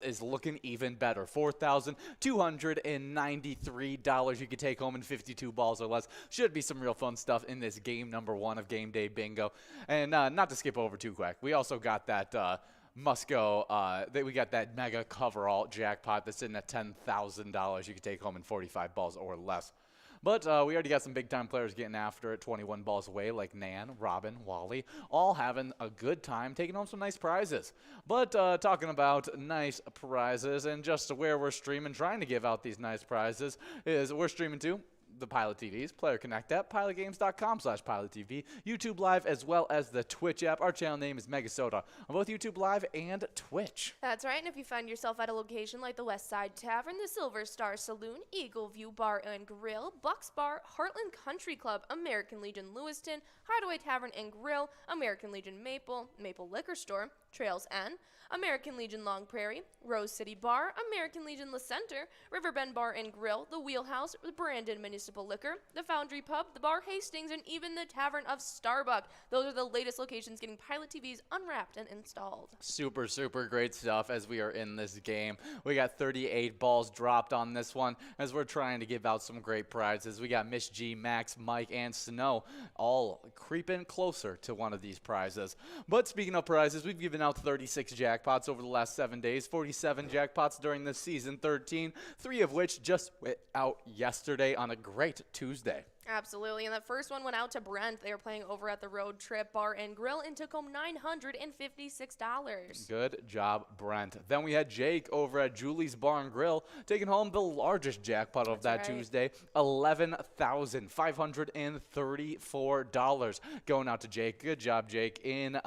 is looking even better. $4,293 you could take home in 52 balls or less. Should be some real fun stuff in this game number 1 of Game Day Bingo. And not to skip over too quick, we also got that we got that mega coverall jackpot that's sitting at $10,000 you could take home in 45 balls or less. But we already got some big-time players getting after it, 21 balls away, like Nan, Robin, Wally, all having a good time, taking home some nice prizes. But talking about nice prizes and just where we're streaming, trying to give out these nice prizes, is we're streaming to the Pilot TV's Player Connect app, pilotgames.com/PilotTV, YouTube Live, as well as the Twitch app. Our channel name is MegaSota on both YouTube Live and Twitch. That's right, and if you find yourself at a location like the West Side Tavern, the Silver Star Saloon, Eagle View Bar and Grill, Bucks Bar, Heartland Country Club, American Legion Lewiston, Hideaway Tavern and Grill, American Legion Maple, Maple Liquor Store, Trails N, American Legion Long Prairie, Rose City Bar, American Legion La Center, Riverbend Bar and Grill, the Wheelhouse, the Brandon Municipal Liquor, the Foundry Pub, the Bar Hastings, and even the Tavern of Starbuck. Those are the latest locations getting Pilot TVs unwrapped and installed. Super, super great stuff as we are in this game. We got 38 balls dropped on this one as we're trying to give out some great prizes. We got Miss G, Max, Mike, and Snow all creeping closer to one of these prizes. But speaking of prizes, we've given out 36 jackpots over the last 7 days, 47 jackpots during this season, 13, 3 of which just went out yesterday on a great Tuesday. Absolutely, and the first one went out to Brent. They were playing over at the Road Trip Bar and Grill and took home $956. Good job, Brent. Then we had Jake over at Julie's Bar and Grill taking home the largest jackpot of that Tuesday, $11,534 going out to Jake. Good job, Jake, in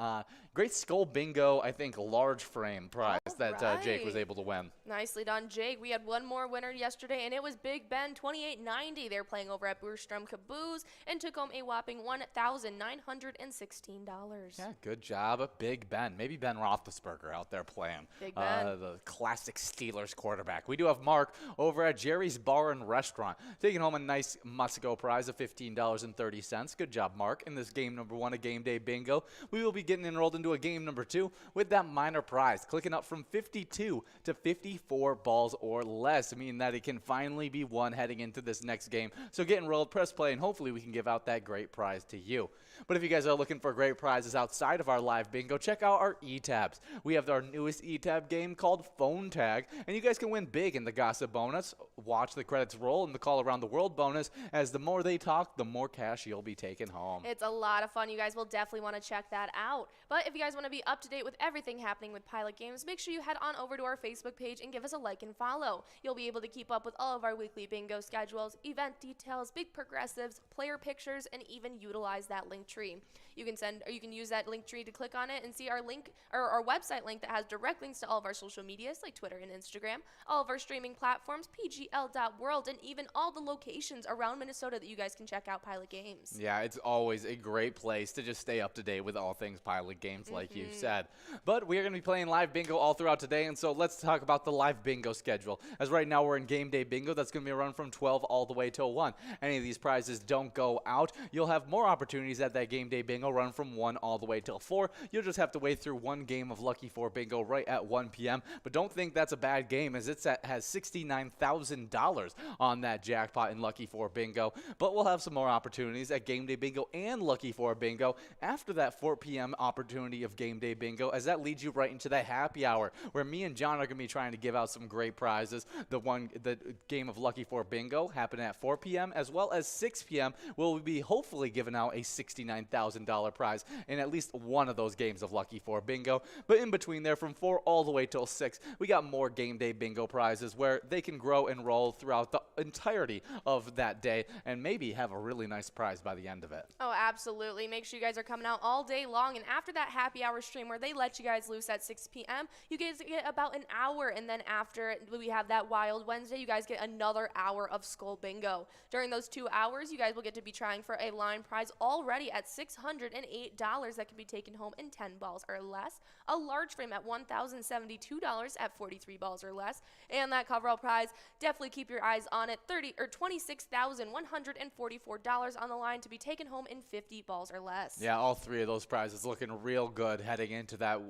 Great Skull Bingo, I think, large frame prize that Jake was able to win. Nicely done, Jake. We had one more winner yesterday, and it was Big Ben, 2890. They're playing over at Burstrom Caboose and took home a whopping $1,916. Yeah, good job, Big Ben. Maybe Ben Roethlisberger out there playing. Big Ben. The classic Steelers quarterback. We do have Mark over at Jerry's Bar and Restaurant, taking home a nice must-go prize of $15.30. Good job, Mark. In this game number 1 of Game Day Bingo, we will be getting enrolled into a game number 2 with that minor prize, clicking up from 52 to 54 balls or less, meaning that it can finally be won heading into this next game. So get enrolled, press play, and hopefully we can give out that great prize to you. But if you guys are looking for great prizes outside of our live bingo, check out our e-tabs. We have our newest e-tab game called Phone Tag, and you guys can win big in the gossip bonus, watch the credits roll, and the call around the world bonus, as the more they talk, the more cash you'll be taking home. It's a lot of fun. You guys will definitely want to check that out. But if you guys want to be up to date with everything happening with Pilot Games, make sure you head on over to our Facebook page and give us a like and follow. You'll be able to keep up with all of our weekly bingo schedules, event details, big progressives, player pictures, and even utilize that link tree. You can use that link tree to click on it and see our link, or our website link that has direct links to all of our social medias like Twitter and Instagram, all of our streaming platforms, pgl.world, and even all the locations around Minnesota that you guys can check out Pilot Games. Yeah, it's always a great place to just stay up to date with all things Pilot Games, like you said. But we are going to be playing live bingo all throughout today, and so let's talk about the live bingo schedule. As right now we're in Game Day Bingo, that's going to be a run from 12 all the way till 1. Any of these prizes don't go out, you'll have more opportunities at that Game Day Bingo run from 1 all the way till 4. You'll just have to wait through one game of Lucky 4 Bingo right at 1 p.m. But don't think that's a bad game, as it has $69,000 on that jackpot in Lucky 4 Bingo. But we'll have some more opportunities at Game Day Bingo and Lucky 4 Bingo after that 4 p.m. opportunity of Game Day Bingo, as that leads you right into that happy hour where me and John are going to be trying to give out some great prizes. The game of Lucky 4 Bingo happening at 4 p.m. as well as 6 p.m. We'll be hopefully giving out a $69,000 prize in at least one of those games of Lucky 4 Bingo. But in between there, from 4 all the way till 6, we got more Game Day Bingo prizes where they can grow and roll throughout the entirety of that day and maybe have a really nice prize by the end of it. Oh, absolutely. Make sure you guys are coming out all day long, and after that happy hour stream where they let you guys loose at 6 p.m., you guys get about an hour, and then after we have that Wild Wednesday, you guys get another hour of Skull Bingo. During those 2 hours, you guys will get to be trying for a line prize already at $608 that can be taken home in 10 balls or less, a large frame at $1,072 at 43 balls or less, and that coverall prize, definitely keep your eyes on it, $26,144 on the line to be taken home in 50 balls or less. Yeah, all 3 of those prizes looking real good heading into that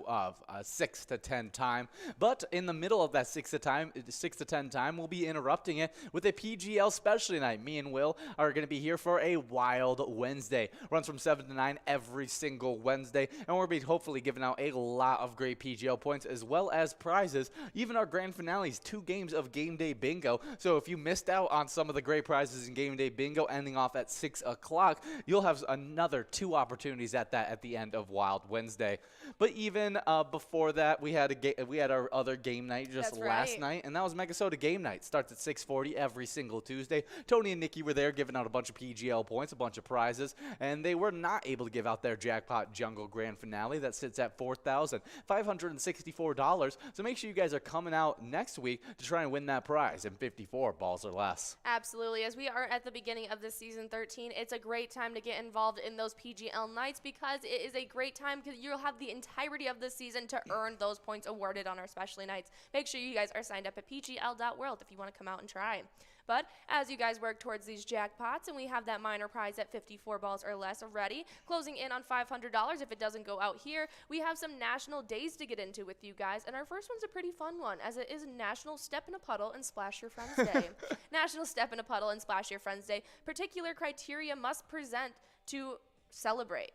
6 to 10 time. But in the middle of that 6 to 10 time, we'll be interrupting it with a PGL specialty night. Me and Will are going to be here for a Wild Wednesday. Runs from 7 to 9 every single Wednesday, and we'll be hopefully giving out a lot of great PGL points as well as prizes. Even our grand finales, 2 games of Game Day Bingo. So if you missed out on some of the great prizes in Game Day Bingo ending off at 6 o'clock, you'll have another 2 opportunities at the end of Wild Wednesday. But even before that, we had our other game night just last night, and that was MegaSota game night. Starts at 6:40 every single Tuesday. Tony and Nikki were there giving out a bunch of PGL points, a bunch of prizes, and they were not able to give out their Jackpot Jungle Grand Finale that sits at $4,564. So make sure you guys are coming out next week to try and win that prize in 54 balls or less. Absolutely. As we are at the beginning of this season 13, it's a great time to get involved in those PGL nights because it is a great time because you'll have the entirety of the season to earn those points awarded on our specialty nights. Make sure you guys are signed up at pgl.world if you want to come out and try. But as you guys work towards these jackpots, and we have that minor prize at 54 balls or less already, closing in on $500 if it doesn't go out here, we have some national days to get into with you guys. And our first one's a pretty fun one, as it is National Step in a Puddle and Splash Your Friends Day. National Step in a Puddle and Splash Your Friends Day. Particular criteria must present to celebrate.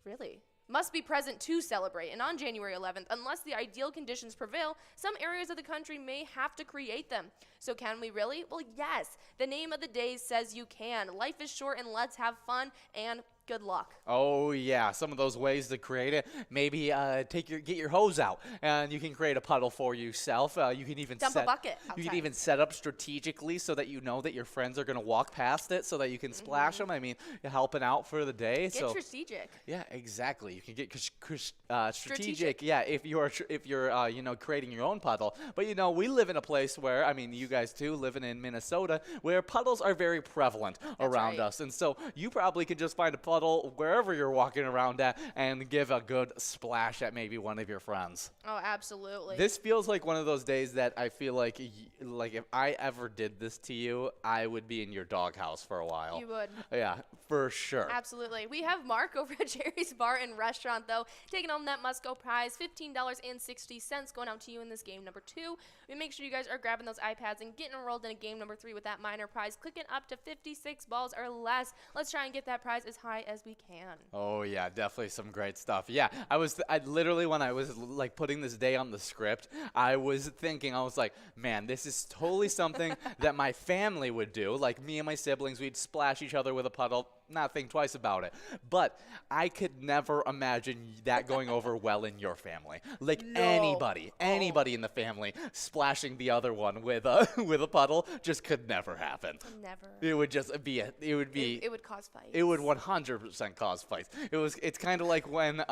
Really? Must be present to celebrate. And on January 11th, unless the ideal conditions prevail, some areas of the country may have to create them. So can we really? Well, yes. The name of the day says you can. Life is short and let's have fun and good luck. Oh yeah, some of those ways to create it. Maybe get your hose out, and you can create a puddle for yourself. You can even dump a bucket outside. You can even set up strategically so that you know that your friends are going to walk past it, so that you can splash them. I mean, you're helping out for the day. Get strategic. Yeah, exactly. You can get strategic. Yeah, if you're creating your own puddle. But we live in a place where, I mean, you guys too, living in Minnesota, where puddles are very prevalent around us, and so you probably can just find a puddle wherever you're walking around at and give a good splash at maybe one of your friends. Oh, absolutely. This feels like one of those days that I feel like if I ever did this to you, I would be in your doghouse for a while. You would. Yeah, for sure. Absolutely. We have Mark over at Jerry's Bar and Restaurant, though, taking home that must-go prize, $15.60 going out to you in this game number 2. We make sure you guys are grabbing those iPads and getting enrolled in a game number 3 with that minor prize, clicking up to 56 balls or less. Let's try and get that prize as high as we can. Oh yeah, definitely some great stuff. Yeah, I literally, when I was like putting this day on the script, I was thinking, I was like, man, this is totally something that my family would do. Like me and my siblings, we'd splash each other with a puddle, not think twice about it. But I could never imagine that going over well in your family. Like anybody in the family splashing the other one with a puddle just could never happen. Never. It would just be it would cause fights. It would 100% cause fights. It's kind of like when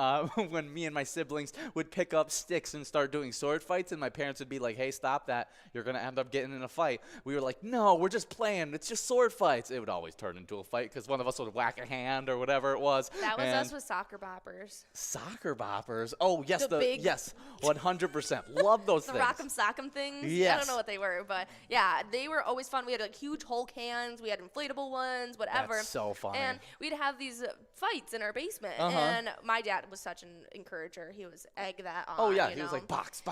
me and my siblings would pick up sticks and start doing sword fights, and my parents would be like, "Hey, stop that! You're gonna end up getting in a fight." We were like, "No, we're just playing. It's just sword fights." It would always turn into a fight because one of us would whack a hand or whatever it was. That was us with soccer boppers. Soccer boppers. Oh yes, yes, 100%. Love those things. The rock'em sock'em things. Yes. I don't know what they were, but yeah, they were always fun. We had like huge Hulk hands. We had inflatable ones, whatever. That's so funny. And we'd have these fights in our basement. And my dad was such an encourager. He was egg that on. Oh yeah, he was like box.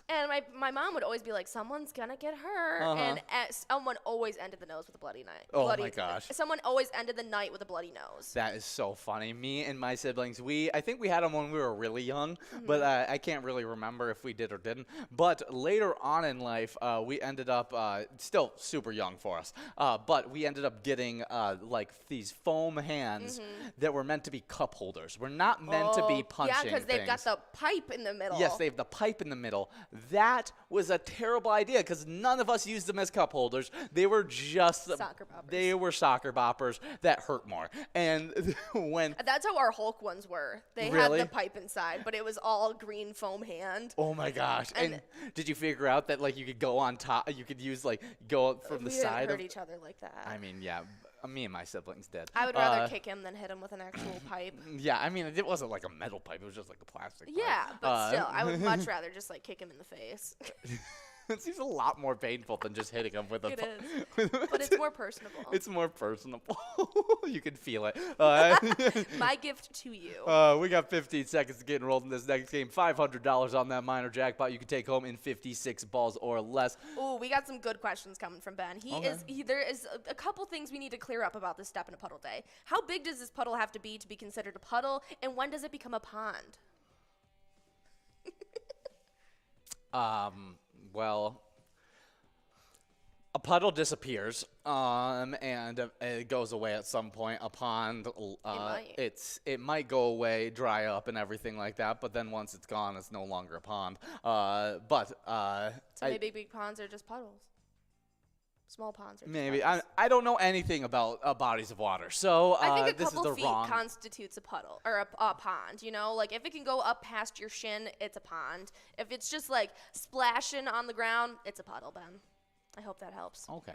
And my mom would always be like, "Someone's gonna get hurt," and someone always ended the nose with a bloody knife. Oh my gosh. Someone always ended the night with a bloody nose. That is so funny. Me and my siblings, I think we had them when we were really young, but I can't really remember if we did or didn't. But later on in life, we ended up still super young for us. But we ended up getting like these foam hands that were meant to be cup holders. We're not meant to be punching. Yeah, because they've got the pipe in the middle. Yes, they have the pipe in the middle. That was a terrible idea because none of us used them as cup holders. They were just soccer boppers. They were soccer boppers that hurt more. And that's how our Hulk ones were. They had the pipe inside, but it was all green foam hand. Oh my gosh! And did you figure out that like you could go on top? You could use go from the side. We didn't hurt each other like that. I mean, yeah. Me and my siblings did. I would rather kick him than hit him with an actual pipe. Yeah, I mean, it wasn't like a metal pipe. It was just like a plastic pipe. Yeah, but still, I would much rather just kick him in the face. It seems a lot more painful than just hitting him with a. It is, but it's more personable. It's more personable. You can feel it. My gift to you. We got 15 seconds to get enrolled in this next game. $500 on that minor jackpot. You can take home in 56 balls or less. Oh, we got some good questions coming from Ben. There is a couple things we need to clear up about this Step in a Puddle Day. How big does this puddle have to be considered a puddle, and when does it become a pond? Well, a puddle disappears, and it goes away at some point. A pond, it might go away, dry up, and everything like that. But then once it's gone, it's no longer a pond. So maybe big ponds are just puddles. Small ponds are just maybe. puddles. I don't know anything about bodies of water, so I think a this is couple the feet wrong. constitutes a puddle or a pond. You know, like if it can go up past your shin, it's a pond. If it's just like splashing on the ground, it's a puddle, Ben. I hope that helps. Okay,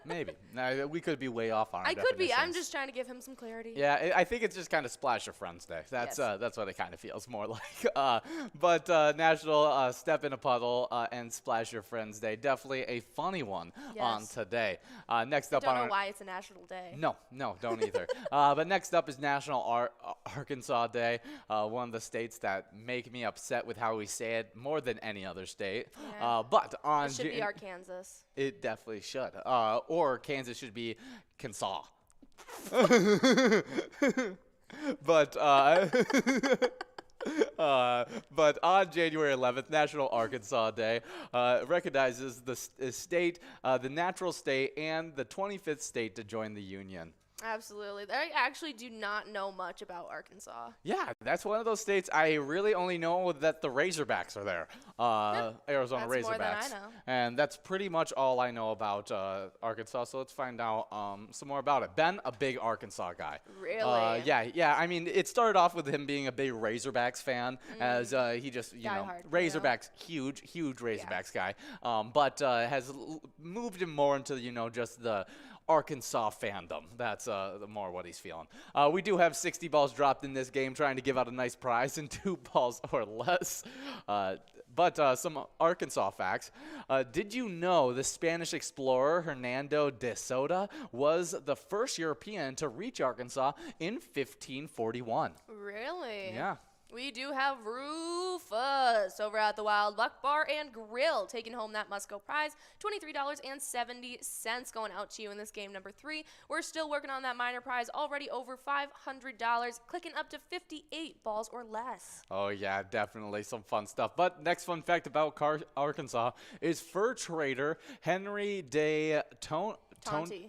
maybe. Now, we could be way off on our I could be. I'm definitions. just trying to give him some clarity. Yeah, I think it's just kind of Splash Your Friends Day. That's what it kind of feels more like. But National Step in a Puddle and Splash Your Friends Day, definitely a funny one on today. Next up I don't know why it's a national day. No, don't either. But next up is National Arkansas Day, one of the states that make me upset with how we say it more than any other state. Yeah. But on It should be Arkansas. It definitely should. Or Kansas should be Kansas. But but on January 11th, National Arkansas Day recognizes the state, the natural state, and the 25th state to join the union. Absolutely. I actually do not know much about Arkansas. Yeah, that's one of those states I really only know that the Razorbacks are there. Arizona That's Razorbacks. more than I know. And that's pretty much all I know about Arkansas, so let's find out some more about it. Ben, a big Arkansas guy. Really? Yeah. I mean, it started off with him being a big Razorbacks fan, as he just, Razorbacks, huge Razorbacks guy, but has moved him more into, just the Arkansas fandom. That's more what he's feeling. We do have 60 balls dropped in this game, trying to give out a nice prize in 2 balls or less. But some Arkansas facts. Did you know the Spanish explorer Hernando de Soto was the first European to reach Arkansas in 1541? Really? Yeah. We do have Rufus over at the Wild Buck Bar and Grill taking home that Musco prize, $23.70 going out to you in this game number 3. We're still working on that minor prize, already over $500, clicking up to 58 balls or less. Oh yeah, definitely some fun stuff. But next fun fact about Arkansas is fur trader Henry de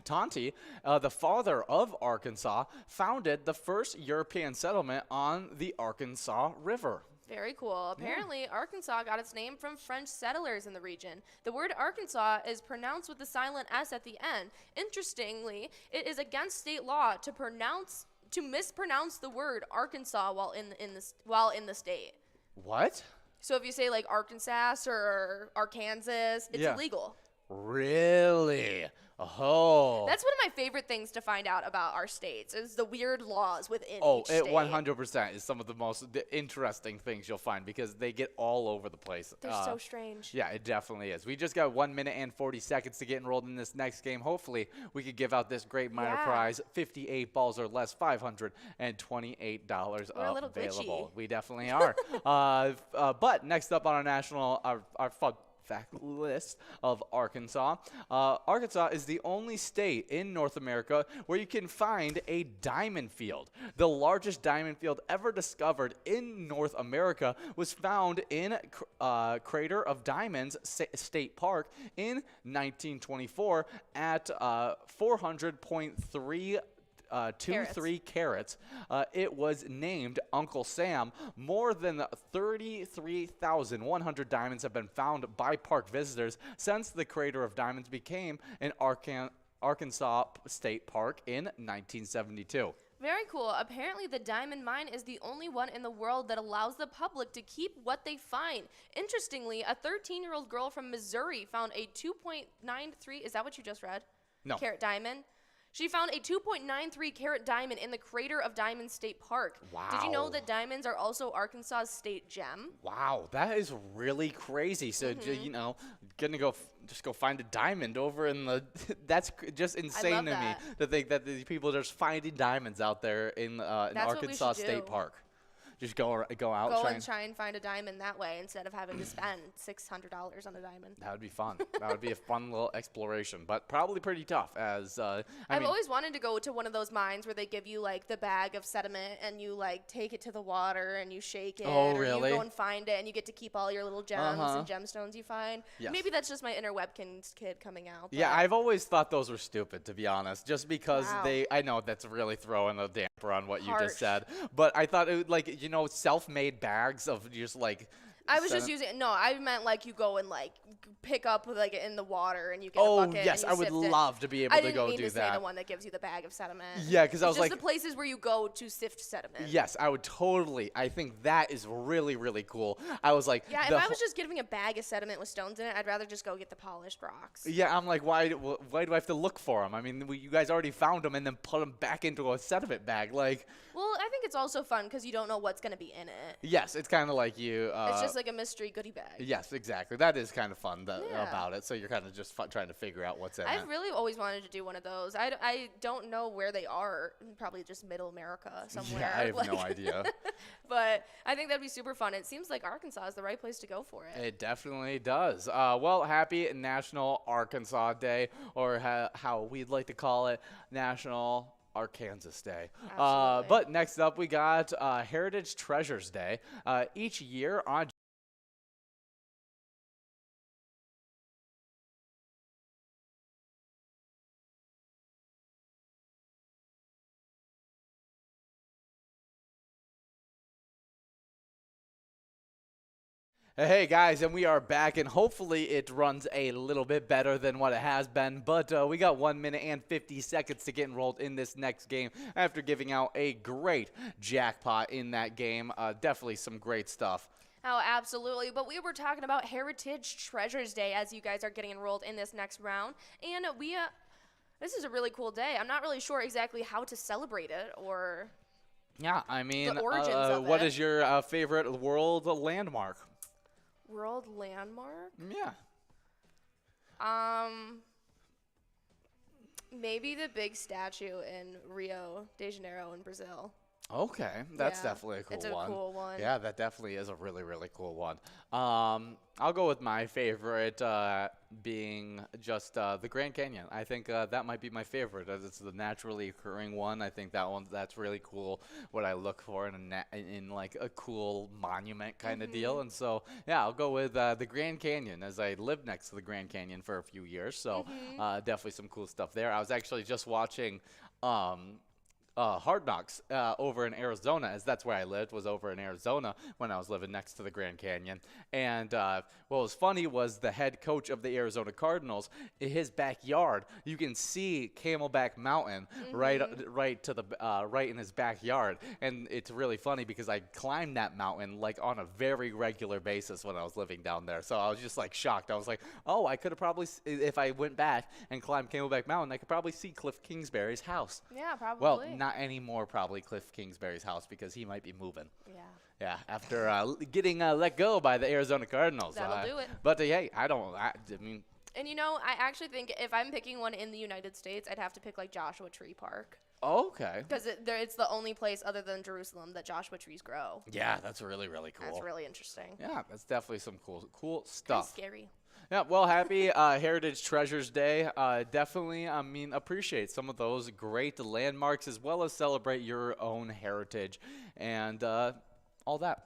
Tonti, the father of Arkansas, founded the first European settlement on the Arkansas River. Very cool. Apparently, Arkansas got its name from French settlers in the region. The word Arkansas is pronounced with the silent S at the end. Interestingly, it is against state law to mispronounce the word Arkansas while in the state. What? So if you say like Arkansas or Arkansas, it's illegal. Really? Oh. That's one of my favorite things to find out about our states is the weird laws within each it state. 100% is some of the most interesting things you'll find because they get all over the place. They're so strange. Yeah, it definitely is. We just got 1 minute and 40 seconds to get enrolled in this next game. Hopefully, we could give out this great minor prize, 58 balls or less, $528 We're a little available. glitchy. We definitely are. But next up on our fun fact list of Arkansas. Arkansas is the only state in North America where you can find a diamond field. The largest diamond field ever discovered in North America was found in Crater of Diamonds State Park in 1924 at 400.3 23 carats. It was named Uncle Sam. More than 33,100 diamonds have been found by park visitors since the Crater of Diamonds became an Arkansas State Park in 1972. Very cool. Apparently, the diamond mine is the only one in the world that allows the public to keep what they find. Interestingly, a 13-year-old girl from Missouri found a 2.93, is that what you just read? No. Carat diamond. She found a 2.93 carat diamond in the Crater of Diamonds State Park. Wow. Did you know that diamonds are also Arkansas's state gem? Wow, that is really crazy. So, gonna just go find a diamond over in the. That's just insane to me that. to think that these people are just finding diamonds out there in Arkansas State Park. Just go out. Go and try and find a diamond that way instead of having to spend $600 on a diamond. That would be fun. That would be a fun little exploration, but probably pretty tough. As I've always wanted to go to one of those mines where they give you like the bag of sediment and you like take it to the water and you shake it. Oh, or really? you go and find it and you get to keep all your little gems and gemstones you find. Yes. Maybe that's just my inner Webkins kid coming out. Yeah, I've always thought those were stupid, to be honest, just because Wow. I know that's really throwing a damper on what you Harsh. just said, but I thought it would, like, self-made bags of just like. I was just using no. I meant like you go and like pick up like in the water and you get a bucket. Yes, and you I would sift it. love to be able I to didn't go mean do to say that. the one that gives you the bag of sediment. Yeah, because I was just like, the places where you go to sift sediment. yes, I would totally. I think that is really, really cool. I was like, Yeah, if I was just giving a bag of sediment with stones in it, I'd rather just go get the polished rocks. Yeah, I'm like, why do I have to look for them? I mean, you guys already found them and then put them back into a sediment bag. Like, Well, I think it's also fun because you don't know what's going to be in it. yes, it's kind of like you. It's just like a mystery goodie bag. Yes, exactly. That is kind of fun Yeah. about it. So you're kind of just trying to figure out what's in it. I've really always wanted to do one of those. I don't know where they are. Probably just middle America somewhere. Yeah, I have no idea. But I think that'd be super fun. It seems like Arkansas is the right place to go for it. It definitely does. Well, happy National Arkansas Day, or how we'd like to call it, National Arkansas Day. Absolutely. But next up, we got Heritage Treasures Day. Each year on Hey guys, and we are back, and hopefully it runs a little bit better than what it has been, but we got 1 minute and 50 seconds to get enrolled in this next game after giving out a great jackpot in that game. Definitely some great stuff. Oh, absolutely. But we were talking about Heritage Treasures Day as you guys are getting enrolled in this next round. And this is a really cool day. I'm not really sure exactly how to celebrate it or Yeah, I mean, the origins of what it. is your favorite world landmark? World landmark? Yeah. Maybe the big statue in Rio de Janeiro in Brazil. Okay, that's Yeah, definitely a cool it's a one. cool one. Yeah, that definitely is a really, really cool one. I'll go with my favorite being just the Grand Canyon. I think that might be my favorite, as it's the naturally occurring one. I think that's really cool. What I look for in like a cool monument kind of deal, and so yeah, I'll go with the Grand Canyon, as I lived next to the Grand Canyon for a few years. So definitely some cool stuff there. I was actually just watching. Hard Knocks over in Arizona, as that's where I lived, was over in Arizona when I was living next to the Grand Canyon. And what was funny was the head coach of the Arizona Cardinals, in his backyard, you can see Camelback Mountain right in his backyard. And it's really funny because I climbed that mountain like on a very regular basis when I was living down there. So I was just like shocked. I was like, oh, I could have probably, if I went back and climbed Camelback Mountain, I could probably see Cliff Kingsbury's house. Yeah, probably. Well, not anymore, probably Cliff Kingsbury's house, because he might be moving. Yeah. Yeah, after getting let go by the Arizona Cardinals. That'll do it. But hey, I mean, And I actually think if I'm picking one in the United States, I'd have to pick like Joshua Tree Park. okay. Because it's the only place other than Jerusalem that Joshua trees grow. Yeah, that's really, really cool. That's really interesting. Yeah, that's definitely some cool Kinda stuff. scary. Yeah, well, happy Heritage Treasures Day. Definitely, appreciate some of those great landmarks, as well as celebrate your own heritage and all that.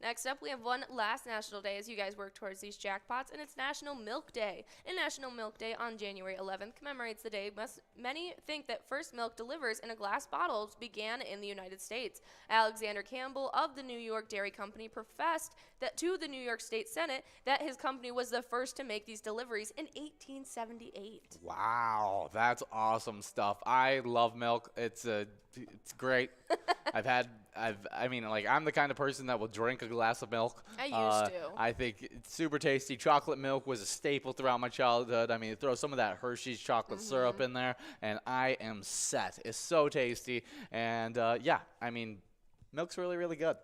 Next up, we have one last national day as you guys work towards these jackpots, and it's National Milk Day. And National Milk Day on January 11th commemorates the day many think that first milk delivers in a glass bottle began in the United States. Alexander Campbell of the New York Dairy Company professed that to the New York State Senate that his company was the first to make these deliveries in 1878. Wow, that's awesome stuff. I love milk. It's great. I'm the kind of person that will drink a glass of milk. I used to. I think it's super tasty. Chocolate milk was a staple throughout my childhood. I mean, throw some of that Hershey's chocolate syrup in there, and I am set. It's so tasty. And, milk's really, really good.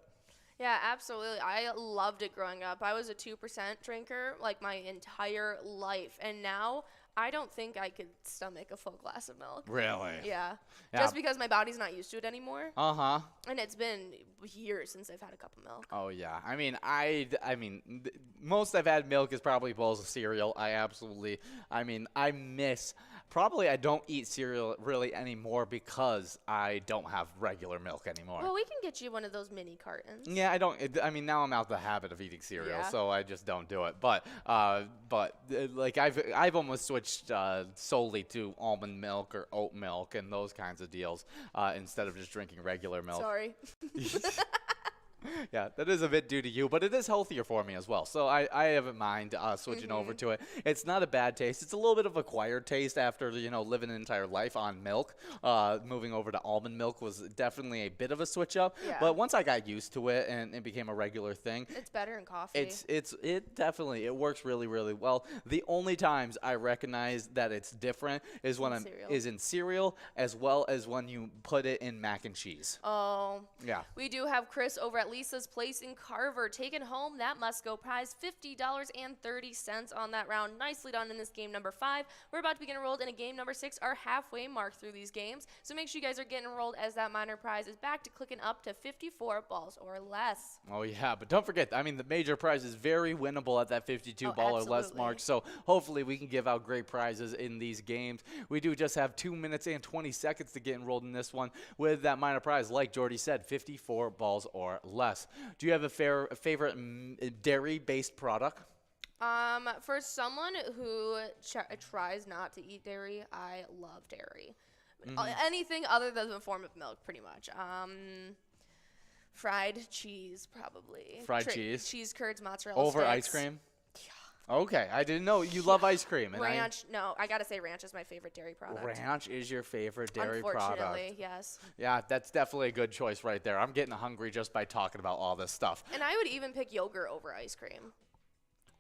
Yeah, absolutely. I loved it growing up. I was a 2% drinker like my entire life. And now I don't think I could stomach a full glass of milk. Really? Yeah. Yeah. Just because my body's not used to it anymore. Uh-huh. And it's been years since I've had a cup of milk. Oh, yeah. I mean, most I've had milk is probably bowls of cereal. I don't eat cereal really anymore because I don't have regular milk anymore. Well, we can get you one of those mini cartons. Yeah, now I'm out the habit of eating cereal, Yeah. so I just don't do it. But like I've almost switched solely to almond milk or oat milk and those kinds of deals instead of just drinking regular milk. Sorry. Yeah, that is a bit due to you, but it is healthier for me as well. So I haven't mind switching over to it. It's not a bad taste. It's a little bit of acquired taste after, living an entire life on milk. Moving over to almond milk was definitely a bit of a switch up. Yeah. But once I got used to it and it became a regular thing, It's better in coffee. it works really, really well. The only times I recognize that it's different is when cereal. in cereal as well as when you put it in mac and cheese. Oh. Yeah. We do have Chris over at Lisa's Place in Carver taking home that must-go prize, $50.30 on that round. Nicely done in this game number 5. We're about to begin enrolled in game number 6, our halfway mark through these games. So make sure you guys are getting enrolled as that minor prize is back to clicking up to 54 balls or less. Oh, yeah, but don't forget, the major prize is very winnable at that 52 ball or less absolutely. mark, so hopefully we can give out great prizes in these games. We do just have 2 minutes and 20 seconds to get enrolled in this one with that minor prize, like Jordy said, 54 balls or less. Do you have a favorite dairy-based product? For someone who tries not to eat dairy, I love dairy. Anything other than the form of milk, pretty much. Fried cheese, probably. Fried cheese? Cheese curds, mozzarella Over sticks. ice cream? Yeah. Okay, I didn't know you love ice cream. And Ranch, no, I gotta say ranch is my favorite dairy product. Ranch is your favorite dairy product. Unfortunately, yes. Yeah, that's definitely a good choice right there. I'm getting hungry just by talking about all this stuff. And I would even pick yogurt over ice cream.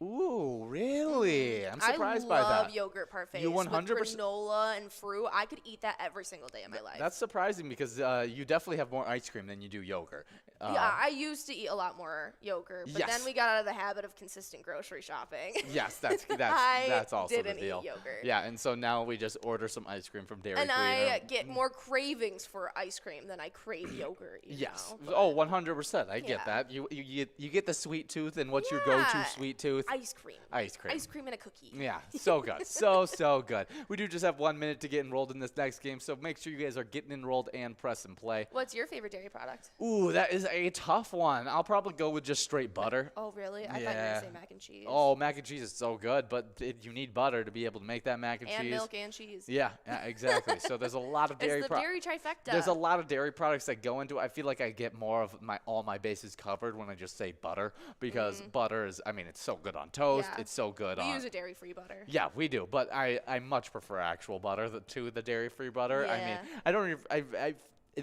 Ooh, really? I'm surprised by that. I love yogurt parfaits You 100%. with granola and fruit. I could eat that every single day of my life. That's surprising because you definitely have more ice cream than you do yogurt. Yeah, I used to eat a lot more yogurt, but Yes. then we got out of the habit of consistent grocery shopping. Yes, that's also didn't the deal. eat yogurt. Yeah, and so now we just order some ice cream from Dairy And Queen. I get more cravings for ice cream than I crave yogurt. Yes. Know? Oh, 100%. I get Yeah. that. You get the sweet tooth, and what's your go-to sweet tooth? Ice cream. Ice cream. Ice cream and a cookie. Yeah, so good. so good. We do just have 1 minute to get enrolled in this next game, so make sure you guys are getting enrolled and press and play. What's your favorite dairy product? Ooh, that is a tough one. I'll probably go with just straight butter. Oh, really? I thought you were going to say mac and cheese. Oh, mac and cheese is so good, but you need butter to be able to make that mac and cheese. And milk and cheese. Yeah, exactly. So there's a lot of dairy It's the dairy trifecta. There's a lot of dairy products that go into it. I feel like I get more of all my bases covered when I just say butter because butter is, it's so good on toast. Yeah. It's so good We on. use a dairy-free butter. Yeah, we do, but I much prefer actual butter to the dairy-free butter. Yeah. I don't even,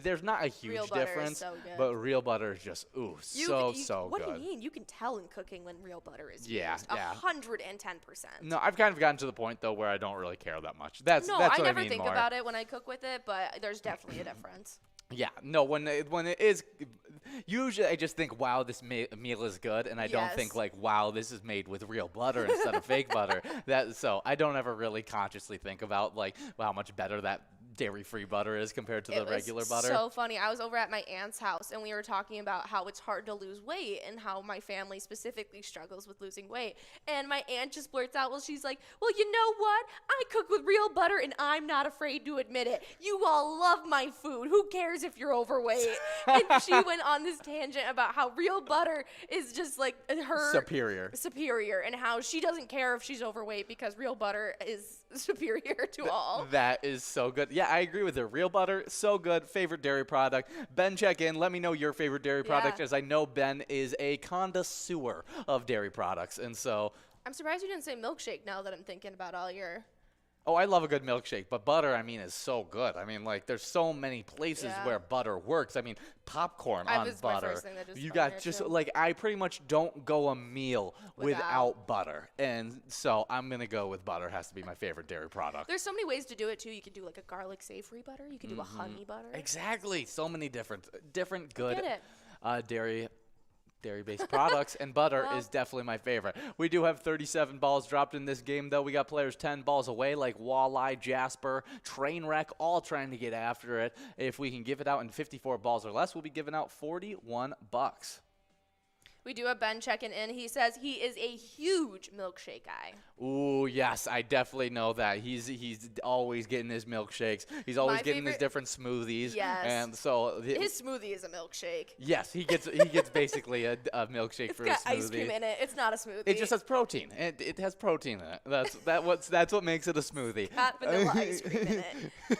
there's not a huge Real butter is difference, so good. but real butter is just so good. What do you mean? You can tell in cooking when real butter is Yeah, used. yeah. 110%. No, I've kind of gotten to the point though where I don't really care that much. That's No, what I never mean think more. about it when I cook with it, but there's definitely a difference. Yeah, no, when it is, usually I just think, wow, this meal is good, and I don't think like, wow, this is made with real butter instead of fake butter. So I don't ever really consciously think about like how much better that dairy-free butter is compared to the regular butter. So funny. I was over at my aunt's house and we were talking about how it's hard to lose weight and how my family specifically struggles with losing weight. And my aunt just blurts out, well, she's like, well, you know what? I cook with real butter and I'm not afraid to admit it. You all love my food. Who cares if you're overweight? And she went on this tangent about how real butter is just like her superior and how she doesn't care if she's overweight because real butter is superior to all. That is so good. Yeah, I agree with her. Real butter, so good. Favorite dairy product. Ben, check in. Let me know your favorite dairy product, as I know Ben is a connoisseur of dairy products. And so I'm surprised you didn't say milkshake now that I'm thinking about all your... Oh, I love a good milkshake, but butter, is so good. Like, there's so many places where butter works. Popcorn on was butter. my first thing that just You went got there, just, too. like, I pretty much don't go a meal without butter. And so I'm going to go with butter. Has to be my favorite dairy product. There's so many ways to do it, too. You could do, like, a garlic savory butter. You could do a honey butter. Exactly. So many different good Get it. dairy dairy-based products, and butter is definitely my favorite. We do have 37 balls dropped in this game, though. We got players 10 balls away, like Walleye, Jasper, Trainwreck, all trying to get after it. If we can give it out in 54 balls or less, we'll be giving out $41. We do have Ben checking in. He says he is a huge milkshake guy. Ooh, yes, I definitely know that. He's always getting his milkshakes. He's always getting his different smoothies. Yes. And so his smoothie is a milkshake. Yes, he gets basically a milkshake for a smoothie. It's got ice cream in it. It's not a smoothie. It just has protein. It has protein in it. That's what makes it a smoothie. It's got vanilla ice cream in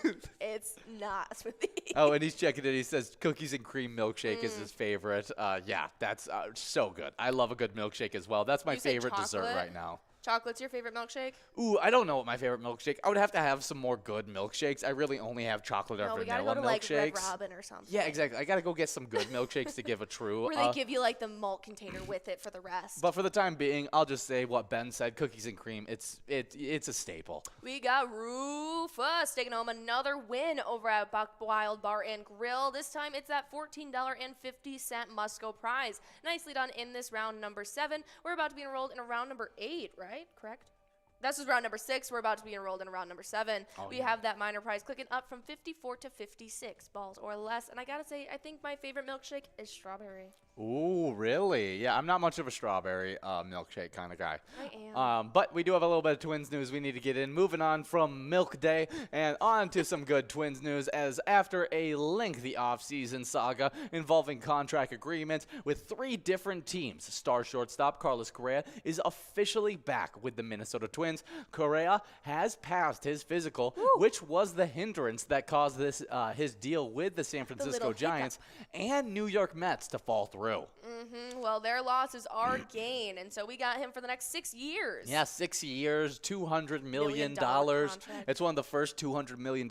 it. It's not a smoothie. Oh, and he's checking it. He says cookies and cream milkshake is his favorite. Yeah, that's so good. I love a good milkshake as well. That's my favorite dessert right now. Chocolate's your favorite milkshake? Ooh, I don't know what my favorite milkshake. I would have to have some more good milkshakes. I really only have chocolate or vanilla milkshakes. No, we gotta go to like Red Robin or something. Yeah, exactly. I gotta go get some good milkshakes to give a true. Where they give you like the malt container with it for the rest. But for the time being, I'll just say what Ben said: cookies and cream. It's a staple. We got Rufus taking home another win over at Buck Wild Bar and Grill. This time it's that $14.50 Musco prize. Nicely done in this round number 7. We're about to be enrolled in a round number 8, right? Correct? This is round number 6. We're about to be enrolled in round number 7. We have that minor prize clicking up from 54 to 56 balls or less. And I got to say, I think my favorite milkshake is strawberry. Ooh, really? Yeah, I'm not much of a strawberry milkshake kind of guy. I am. But we do have a little bit of Twins news we need to get in. Moving on from Milk Day and on to some good Twins news, as after a lengthy offseason saga involving contract agreements with 3 different teams, star shortstop Carlos Correa is officially back with the Minnesota Twins. Correa has passed his physical, which was the hindrance that caused this his deal with the San Francisco Giants and New York Mets to fall through. Well, their loss is our gain, and so we got him for the next 6 years. Yeah, 6 years, $200 million. It's one of the first $200 million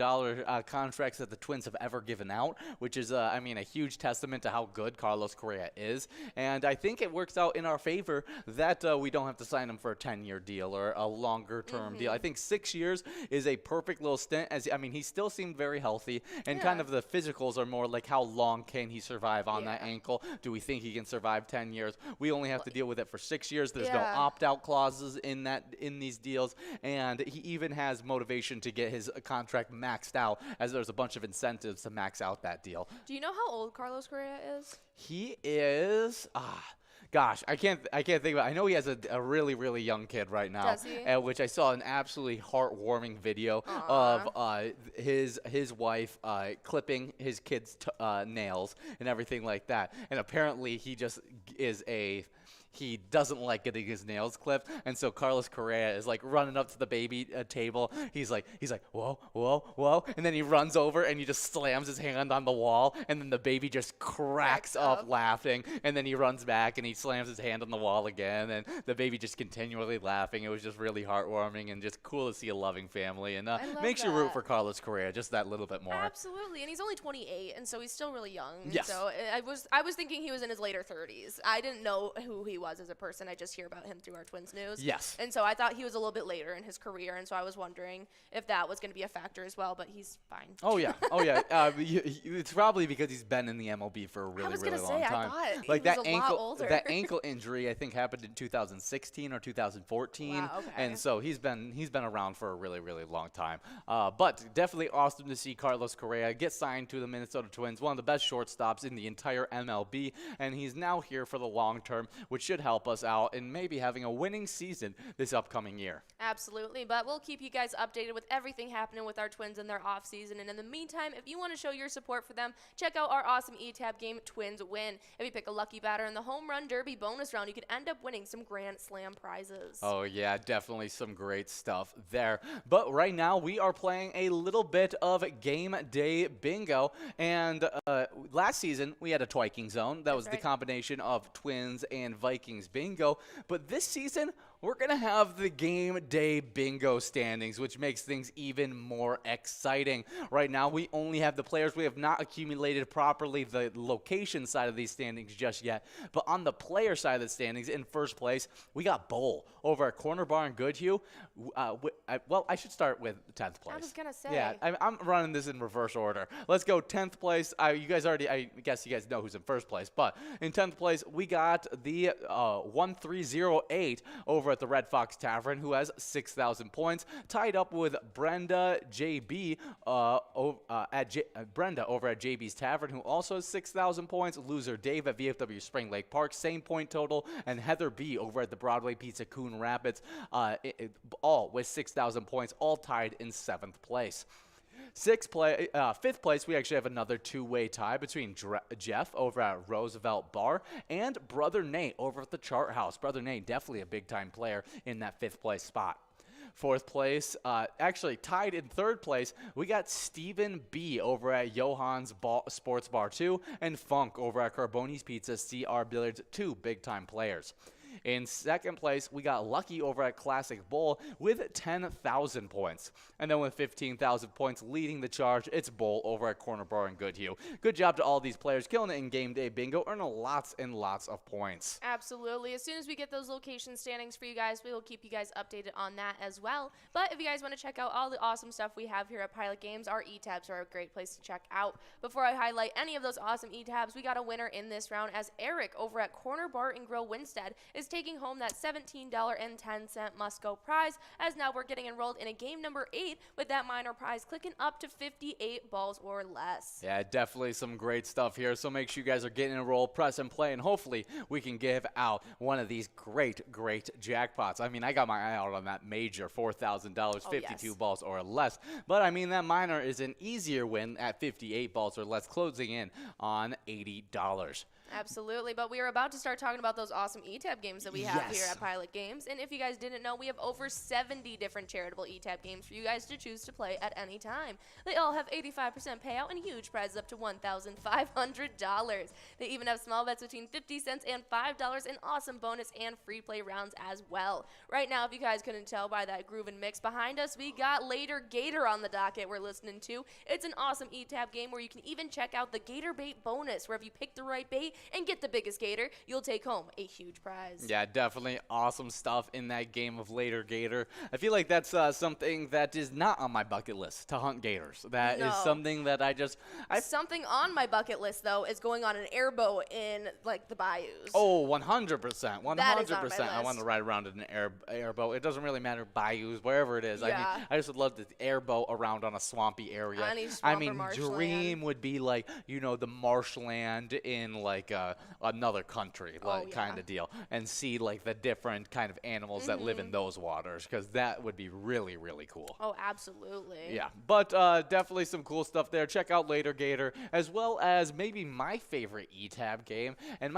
contracts that the Twins have ever given out, which is, I mean, a huge testament to how good Carlos Correa is. And I think it works out in our favor that we don't have to sign him for a 10-year deal or a longer-term deal. I think 6 years is a perfect little stint. I mean, he still seemed very healthy, and kind of the physicals are more like how long can he survive on that ankle? Do we think he can survive 10 years? We only have to deal with it for 6 years. There's no opt-out clauses in these deals, and he even has motivation to get his contract maxed out, as there's a bunch of incentives to max out that deal. Do you know how old Carlos Correa is? He is gosh, I can't think about it. I know he has a really, really young kid right now. Does he? Which I saw an absolutely heartwarming video of his wife clipping his kid's nails and everything like that. And apparently he just is he doesn't like getting his nails clipped, and so Carlos Correa is like running up to the baby table. He's like, whoa, whoa, whoa, and then he runs over and he just slams his hand on the wall, and then the baby just cracks up laughing, and then he runs back and he slams his hand on the wall again, and the baby just continually laughing. It was just really heartwarming and just cool to see a loving family, and makes you root for Carlos Correa just that little bit more. Absolutely, and he's only 28, and so he's still really young. Yes. So I was thinking he was in his later 30s. I didn't know who he was as a person. I just hear about him through our Twins news. Yes. And so I thought he was a little bit later in his career, and so I was wondering if that was going to be a factor as well, but he's fine. Oh, yeah. It's probably because he's been in the MLB for a really, really long time. I thought like he was a lot older. That ankle injury, I think, happened in 2016 or 2014. Wow, okay. And so he's been around for a really, really long time. But definitely awesome to see Carlos Correa get signed to the Minnesota Twins, one of the best shortstops in the entire MLB, and he's now here for the long term, which should help us out in maybe having a winning season this upcoming year. Absolutely, but we'll keep you guys updated with everything happening with our Twins in their off season. And in the meantime, if you want to show your support for them, check out our awesome E-Tab game, Twins Win. If you pick a lucky batter in the Home Run Derby bonus round, you could end up winning some Grand Slam prizes. Oh yeah, definitely some great stuff there. But right now we are playing a little bit of Game Day Bingo, and last season we had a Twiking zone. That was the combination of Twins and Vikings bingo. But this season, we're going to have the game day bingo standings, which makes things even more exciting. Right now, we only have the players. We have not accumulated properly the location side of these standings just yet. But on the player side of the standings, in first place, we got Bull over at Corner Bar in Goodhue. Well, I should start with 10th place. I was going to say. Yeah, I'm running this in reverse order. Let's go 10th place. I guess you guys know who's in first place. But in 10th place, we got the 1308 over at the Red Fox Tavern, who has 6,000 points, tied up with Brenda JB Brenda over at JB's Tavern, who also has 6,000 points. Loser Dave at VFW Spring Lake Park, same point total, and Heather B over at the Broadway Pizza Coon Rapids, all with 6,000 points, all tied in 7th place. Fifth place, we actually have another two-way tie between Jeff over at Roosevelt Bar and Brother Nate over at the Chart House. Brother Nate, definitely a big-time player in that 5th place spot. 4th place, actually tied in 3rd place, we got Stephen B over at Johann's Sports Bar 2 and Funk over at Carboni's Pizza CR Billiards, 2 big-time players. In 2nd place, we got Lucky over at Classic Bowl with 10,000 points. And then with 15,000 points leading the charge, it's Bowl over at Corner Bar in Goodhue. Good job to all these players killing it in Game Day Bingo, earning lots and lots of points. Absolutely. As soon as we get those location standings for you guys, we will keep you guys updated on that as well. But if you guys want to check out all the awesome stuff we have here at Pilot Games, our e-tabs are a great place to check out. Before I highlight any of those awesome e-tabs, we got a winner in this round, as Eric over at Corner Bar and Grill Winstead is taking home that $17.10 must-go prize, as now we're getting enrolled in a game number 8 with that minor prize clicking up to 58 balls or less. Yeah, definitely some great stuff here, so make sure you guys are getting enrolled, press and play, and hopefully we can give out one of these great jackpots. I mean, I got my eye out on that major $4,000, 52 balls or less, but I mean, that minor is an easier win at 58 balls or less, closing in on $80. Absolutely, but we are about to start talking about those awesome e-tab games that we have here at Pilot Games. And if you guys didn't know, we have over 70 different charitable e-tab games for you guys to choose to play at any time. They all have 85% payout and huge prizes up to $1,500. They even have small bets between 50 cents and $5 and awesome bonus and free play rounds as well. Right now, if you guys couldn't tell by that groove and mix behind us, we got Later Gator on the docket we're listening to. It's an awesome e-tab game where you can even check out the Gator Bait bonus, where if you pick the right bait and get the biggest gator, you'll take home a huge prize. Yeah, definitely awesome stuff in that game of Later Gator. I feel like that's something that is not on my bucket list, to hunt gators. That is something that something on my bucket list, though, is going on an airboat in, like, the bayous. Oh, 100%. 100%. I want to ride around in an airboat. It doesn't really matter, bayous, wherever it is. Yeah. I mean, I just would love to airboat around on a swampy area. I mean, dream would be, like, you know, the marshland in, like, another country, like, kind of deal, and see, like, the different kind of animals that live in those waters, because that would be really cool. Oh, absolutely. Yeah, but definitely some cool stuff there. Check out Later Gator, as well as maybe my favorite e-tab game, and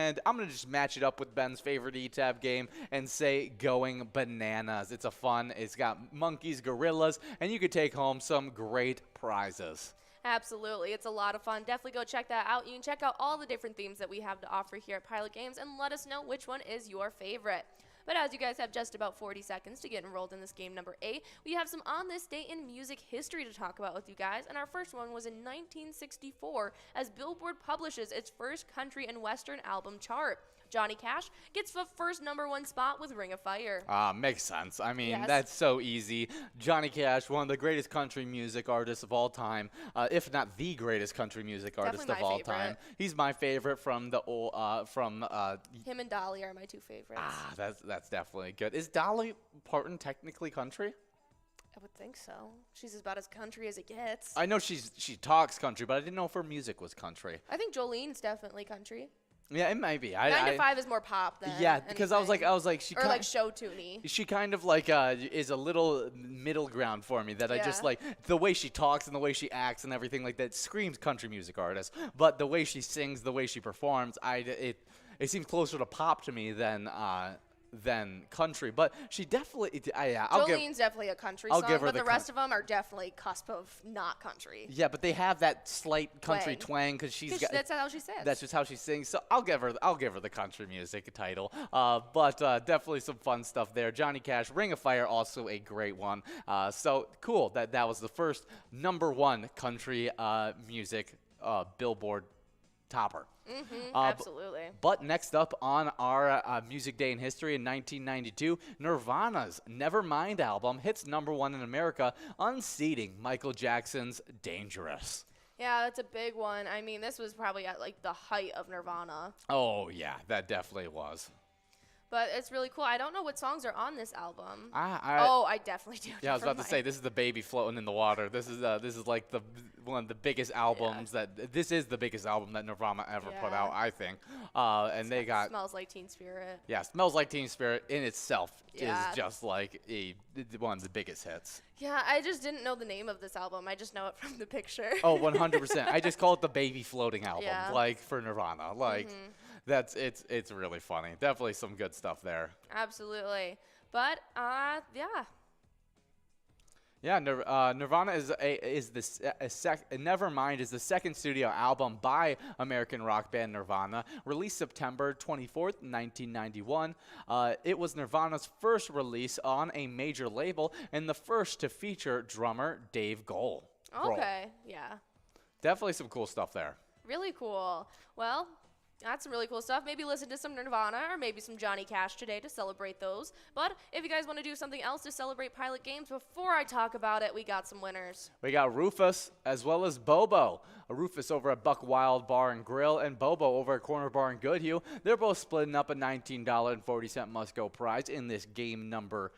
and I'm gonna just match it up with Ben's favorite e-tab game and say Going Bananas. It's got monkeys, gorillas, and you could take home some great prizes. Absolutely. It's a lot of fun. Definitely go check that out. You can check out all the different themes that we have to offer here at Pilot Games and let us know which one is your favorite. But as you guys have just about 40 seconds to get enrolled in this game number 8, we have some on this day in music history to talk about with you guys. And our first one was in 1964, as Billboard publishes its first country and western album chart. Johnny Cash gets the first #1 spot with Ring of Fire. Makes sense. I mean, that's so easy. Johnny Cash, one of the greatest country music artists of all time, if not the greatest country music artist of all time. He's my favorite from the old, him and Dolly are my 2 favorites. That's definitely good. Is Dolly Parton technically country? I would think so. She's about as country as it gets. I know she talks country, but I didn't know if her music was country. I think Jolene's definitely country. Yeah, it might be. 9 to 5 is more pop than because anything. I was like she or like show tuney. She kind of like is a little middle ground for me that I just like the way she talks and the way she acts and everything like that screams country music artist. But the way she sings, the way she performs, it seems closer to pop to me than than country, but she definitely, I'll Jolene's definitely a country I'll song, give her but the the rest of them are definitely cusp of not country. Yeah, but they have that slight country twang because That's how she sings. That's just how she sings. So I'll give her the country music title. But definitely some fun stuff there. Johnny Cash, Ring of Fire, also a great one. So cool that was the first #1 country music Billboard topper. Absolutely. But next up on our Music Day in History in 1992, Nirvana's Nevermind album hits #1 in America, unseating Michael Jackson's Dangerous. Yeah, that's a big one. I mean, this was probably at like the height of Nirvana. Oh, yeah, that definitely was. But it's really cool. I don't know what songs are on this album. I definitely do. Yeah, I was about to say, this is the baby floating in the water. This is like one of the biggest albums this is the biggest album that Nirvana ever put out, I think. And they got Smells Like Teen Spirit. Yeah, Smells Like Teen Spirit in itself is Yeah. just like one of the biggest hits. Yeah, I just didn't know the name of this album. I just know it from the picture. Oh, 100%. I just call it the baby floating album, Yeah. like for Nirvana. Like it's really funny. Definitely some good stuff there. Absolutely. But yeah. Yeah, Nirvana Nevermind is the second studio album by American rock band Nirvana, released September 24th, 1991. It was Nirvana's first release on a major label and the first to feature drummer Dave Grohl. Okay, yeah. Definitely some cool stuff there. Really cool. Well, that's some really cool stuff. Maybe listen to some Nirvana or maybe some Johnny Cash today to celebrate those. But if you guys want to do something else to celebrate Pilot Games, before I talk about it, we got some winners. We got Rufus as well as Bobo. Rufus over at Buck Wild Bar and Grill and Bobo over at Corner Bar and Goodhue. They're both splitting up a $19.40 must-go prize in this game number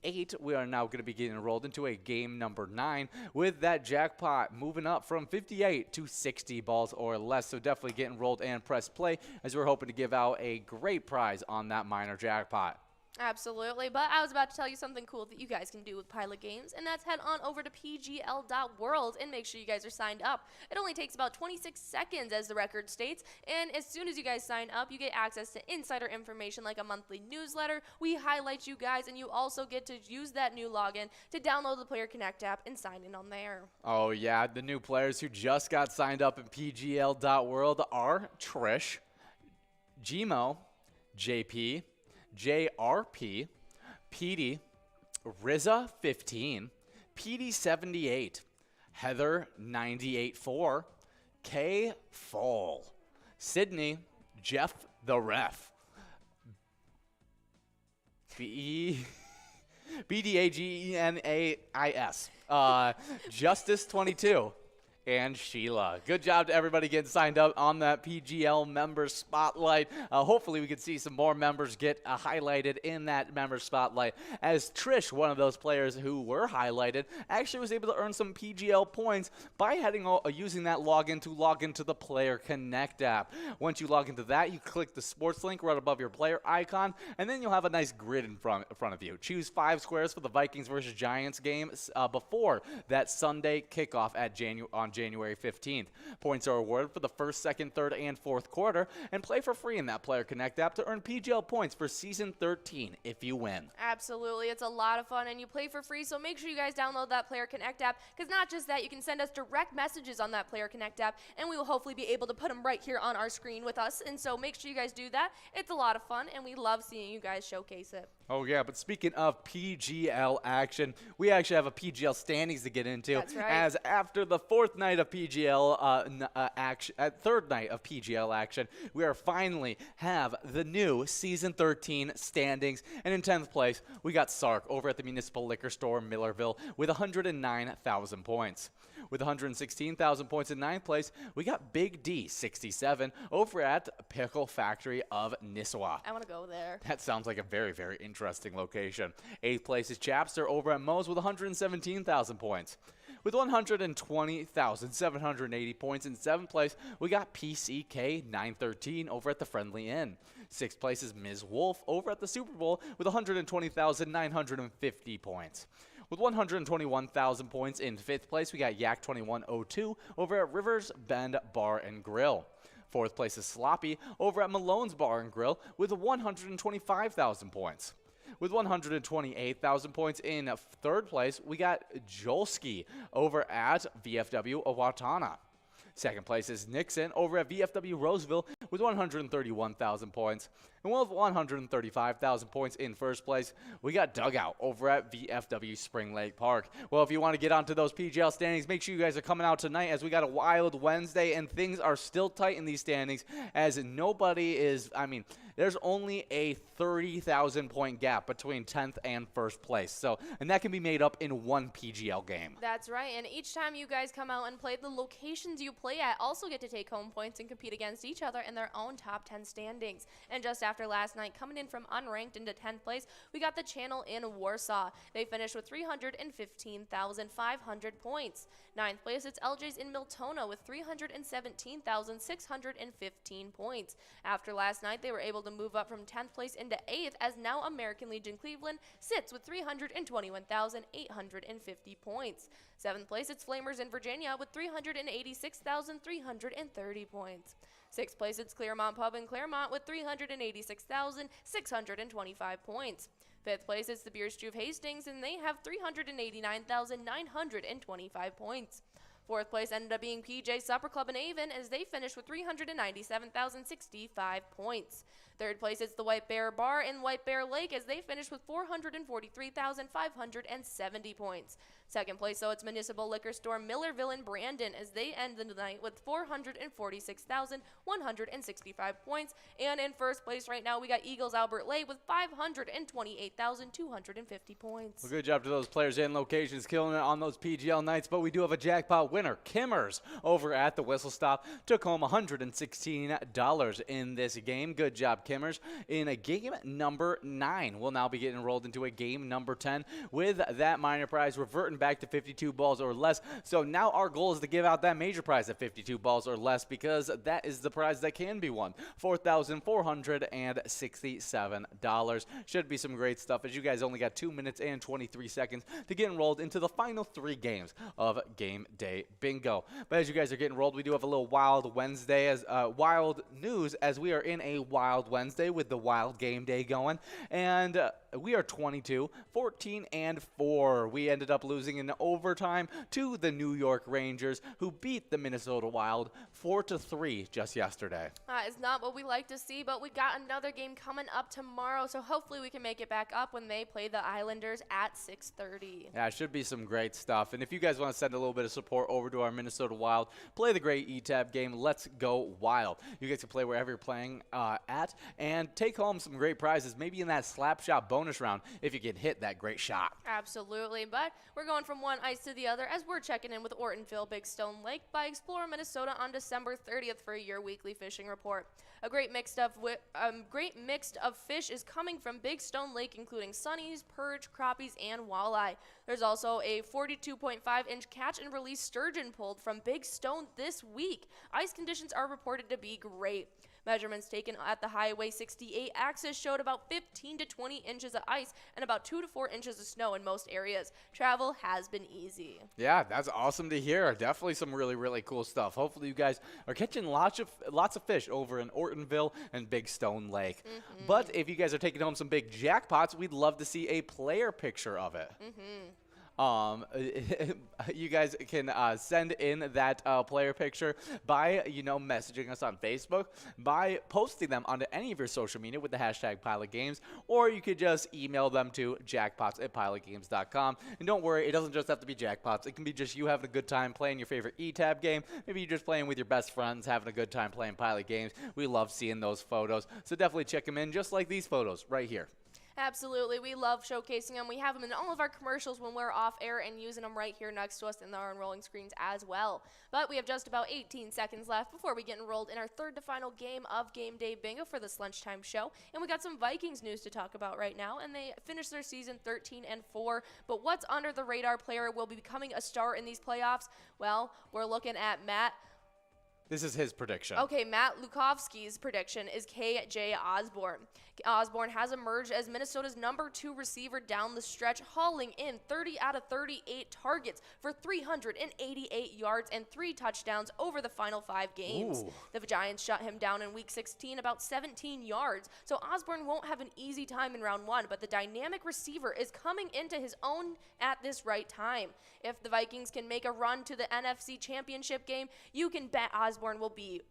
8. We are now going to be getting enrolled into a game number 9 with that jackpot moving up from 58 to 60 balls or less. So definitely get enrolled and press play as we're hoping to give out a great prize on that minor jackpot. Absolutely, but I was about to tell you something cool that you guys can do with Pilot Games, and that's head on over to pgl.world and make sure you guys are signed up. It only takes about 26 seconds, as the record states, and as soon as you guys sign up, you get access to insider information like a monthly newsletter. We highlight you guys, and you also get to use that new login to download the Player Connect app and sign in on there. Oh, yeah, the new players who just got signed up in pgl.world are Trish, Gmo, JP, JRP, PD, Riza 15, PD 78, Heather 98.4, K Fall, Sydney, Jeff the Ref, BDAGENAIS, Justice 22. And Sheila. Good job to everybody getting signed up on that PGL member spotlight. Hopefully we can see some more members get highlighted in that member spotlight, as Trish, one of those players who were highlighted, actually was able to earn some PGL points by using that login to log into the Player Connect app. Once you log into that, you click the sports link right above your player icon, and then you'll have a nice grid in front of you. Choose 5 squares for the Vikings versus Giants game before that Sunday kickoff on January 15th. Points are awarded for the first, second, third, and fourth quarter, and play for free in that Player Connect app to earn PGL points for Season 13 if you win. Absolutely. It's a lot of fun, and you play for free, so make sure you guys download that Player Connect app, because not just that, you can send us direct messages on that Player Connect app, and we will hopefully be able to put them right here on our screen with us, and so make sure you guys do that. It's a lot of fun, and we love seeing you guys showcase it. Oh, yeah, but speaking of PGL action, we actually have a PGL standings to get into. That's right. As after the fourth night of PGL action, third night of PGL action, we are finally have the new Season 13 standings. And in 10th place, we got Sark over at the Municipal Liquor Store Millerville with 109,000 points. With 116,000 points in 9th place, we got Big D, 67, over at Pickle Factory of Nisswa. I want to go there. That sounds like a very, very interesting location. 8th place is Chapster over at Moe's with 117,000 points. With 120,780 points in 7th place, we got PCK 913 over at the Friendly Inn. 6th place is Ms. Wolf over at the Super Bowl with 120,950 points. With 121,000 points in 5th place, we got Yak 2102 over at Rivers Bend Bar and Grill. Fourth place is Sloppy over at Malone's Bar and Grill with 125,000 points. With 128,000 points in third place, we got Jolski over at VFW Owatonna. Second place is Nixon over at VFW Roseville with 131,000 points. And with 135,000 points in first place, we got Dugout over at VFW Spring Lake Park. Well, if you want to get onto those PGL standings, make sure you guys are coming out tonight as we got a wild Wednesday, and things are still tight in these standings as nobody is, there's only a 30,000 point gap between 10th and first place. So, and that can be made up in one PGL game. That's right, and each time you guys come out and play, the locations you play at also get to take home points and compete against each other in their own top 10 standings. And just after last night, coming in from unranked into 10th place, we got the Channel in Warsaw. They finished with 315,500 points. 9th place, it's LJ's in Miltona with 317,615 points. After last night, they were able to move up from 10th place into 8th as now American Legion Cleveland sits with 321,850 points. 7th place, it's Flamers in Virginia with 386,330 points. 6th place, it's Claremont Pub in Claremont with 386,625 points. 5th place, it's the Beer Stew of Hastings, and they have 389,925 points. 4th place ended up being PJ Supper Club in Avon as they finished with 397,065 points. 3rd place is the White Bear Bar in White Bear Lake as they finished with 443,570 points. 2nd place, so it's Municipal Liquor Store Millerville in Brandon as they end the night with 446,165 points. And in first place right now, we got Eagles Albert Lake with 528,250 points. Well, good job to those players and locations killing it on those PGL nights, but we do have a jackpot winner. Kimmers over at the Whistle Stop took home $116 in this game. Good job, Kimmers. In a game number 9, we'll now be getting enrolled into a game number 10 with that minor prize reverting back to 52 balls or less. So now our goal is to give out that major prize at 52 balls or less because that is the prize that can be won. $4,467. Should be some great stuff as you guys only got 2 minutes and 23 seconds to get enrolled into the final 3 games of Game Day Bingo. But as you guys are getting enrolled, we do have a little wild Wednesday as wild news as we are in a wild Wednesday with the wild game day going. And we are 22, 14, and 4. We ended up losing in overtime to the New York Rangers, who beat the Minnesota Wild 4-3 just yesterday. That is not what we like to see, but we got another game coming up tomorrow, so hopefully we can make it back up when they play the Islanders at 6:30. Yeah, it should be some great stuff. And if you guys want to send a little bit of support over to our Minnesota Wild, play the great ETAB game. Let's go Wild. You guys can play wherever you're playing at and take home some great prizes, maybe in that slap shot bonus round if you can hit that great shot. Absolutely, but we're going from one ice to the other as we're checking in with Ortonville Big Stone Lake by Explorer Minnesota on December 30th for your weekly fishing report. A great mix of fish is coming from Big Stone Lake, including sunnies, perch, crappies, and walleye. There's also a 42.5-inch catch and release sturgeon pulled from Big Stone this week. Ice conditions are reported to be great. Measurements taken at the Highway 68 axis showed about 15 to 20 inches of ice and about 2 to 4 inches of snow in most areas. Travel has been easy. Yeah, that's awesome to hear. Definitely some really, really cool stuff. Hopefully you guys are catching lots of fish over in Ortonville and Big Stone Lake. But if you guys are taking home some big jackpots, we'd love to see a player picture of it. You guys can send in that player picture by, messaging us on Facebook, by posting them onto any of your social media with the hashtag PilotGames, or you could just email them to jackpots@pilotgames.com. And don't worry, it doesn't just have to be jackpots. It can be just you having a good time playing your favorite ETAB game. Maybe you're just playing with your best friends, having a good time playing Pilot Games. We love seeing those photos. So definitely check them in, just like these photos right here. Absolutely. We love showcasing them. We have them in all of our commercials when we're off air and using them right here next to us in our enrolling screens as well. But we have just about 18 seconds left before we get enrolled in our third to final game of Game Day Bingo for this lunchtime show. And we got some Vikings news to talk about right now, and they finished their season 13-4. But what's under the radar player will be becoming a star in these playoffs? Well, we're looking at Matt This is his prediction. Okay, Matt Lukovsky's prediction is KJ Osborne. Osborne has emerged as Minnesota's #2 receiver down the stretch, hauling in 30 out of 38 targets for 388 yards and 3 touchdowns over the final 5 games. Ooh. The Giants shut him down in Week 16 about 17 yards, so Osborne won't have an easy time in round 1, but the dynamic receiver is coming into his own at this right time. If the Vikings can make a run to the NFC Championship game, you can bet Osborne will be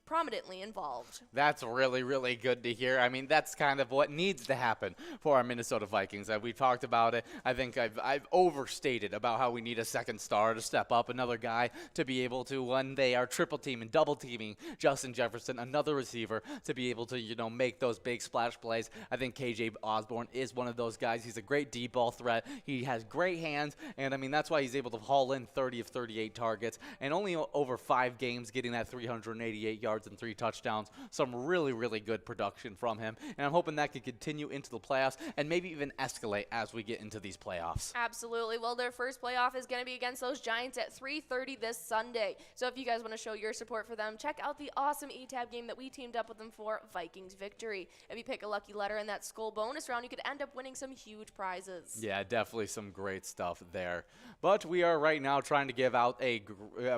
prominently involved. That's really, really good to hear. I mean, that's kind of what needs to happen for our Minnesota Vikings. We talked about it. I think I've overstated about how we need a second star to step up, another guy to be able to, when they are triple teaming, double teaming Justin Jefferson, another receiver to be able to, make those big splash plays. I think KJ Osborne is one of those guys. He's a great deep ball threat. He has great hands, and I mean, that's why he's able to haul in 30 of 38 targets and only over 5 games getting that 388 yards and 3 touchdowns. Some really, really good production from him, and I'm hoping that can continue into the playoffs and maybe even escalate as we get into these playoffs. Absolutely. Well, their first playoff is going to be against those Giants at 3:30 this Sunday. So if you guys want to show your support for them, check out the awesome eTab game that we teamed up with them for, Vikings Victory. If you pick a lucky letter in that skull bonus round, you could end up winning some huge prizes. Yeah, definitely some great stuff there. But we are right now trying to give out a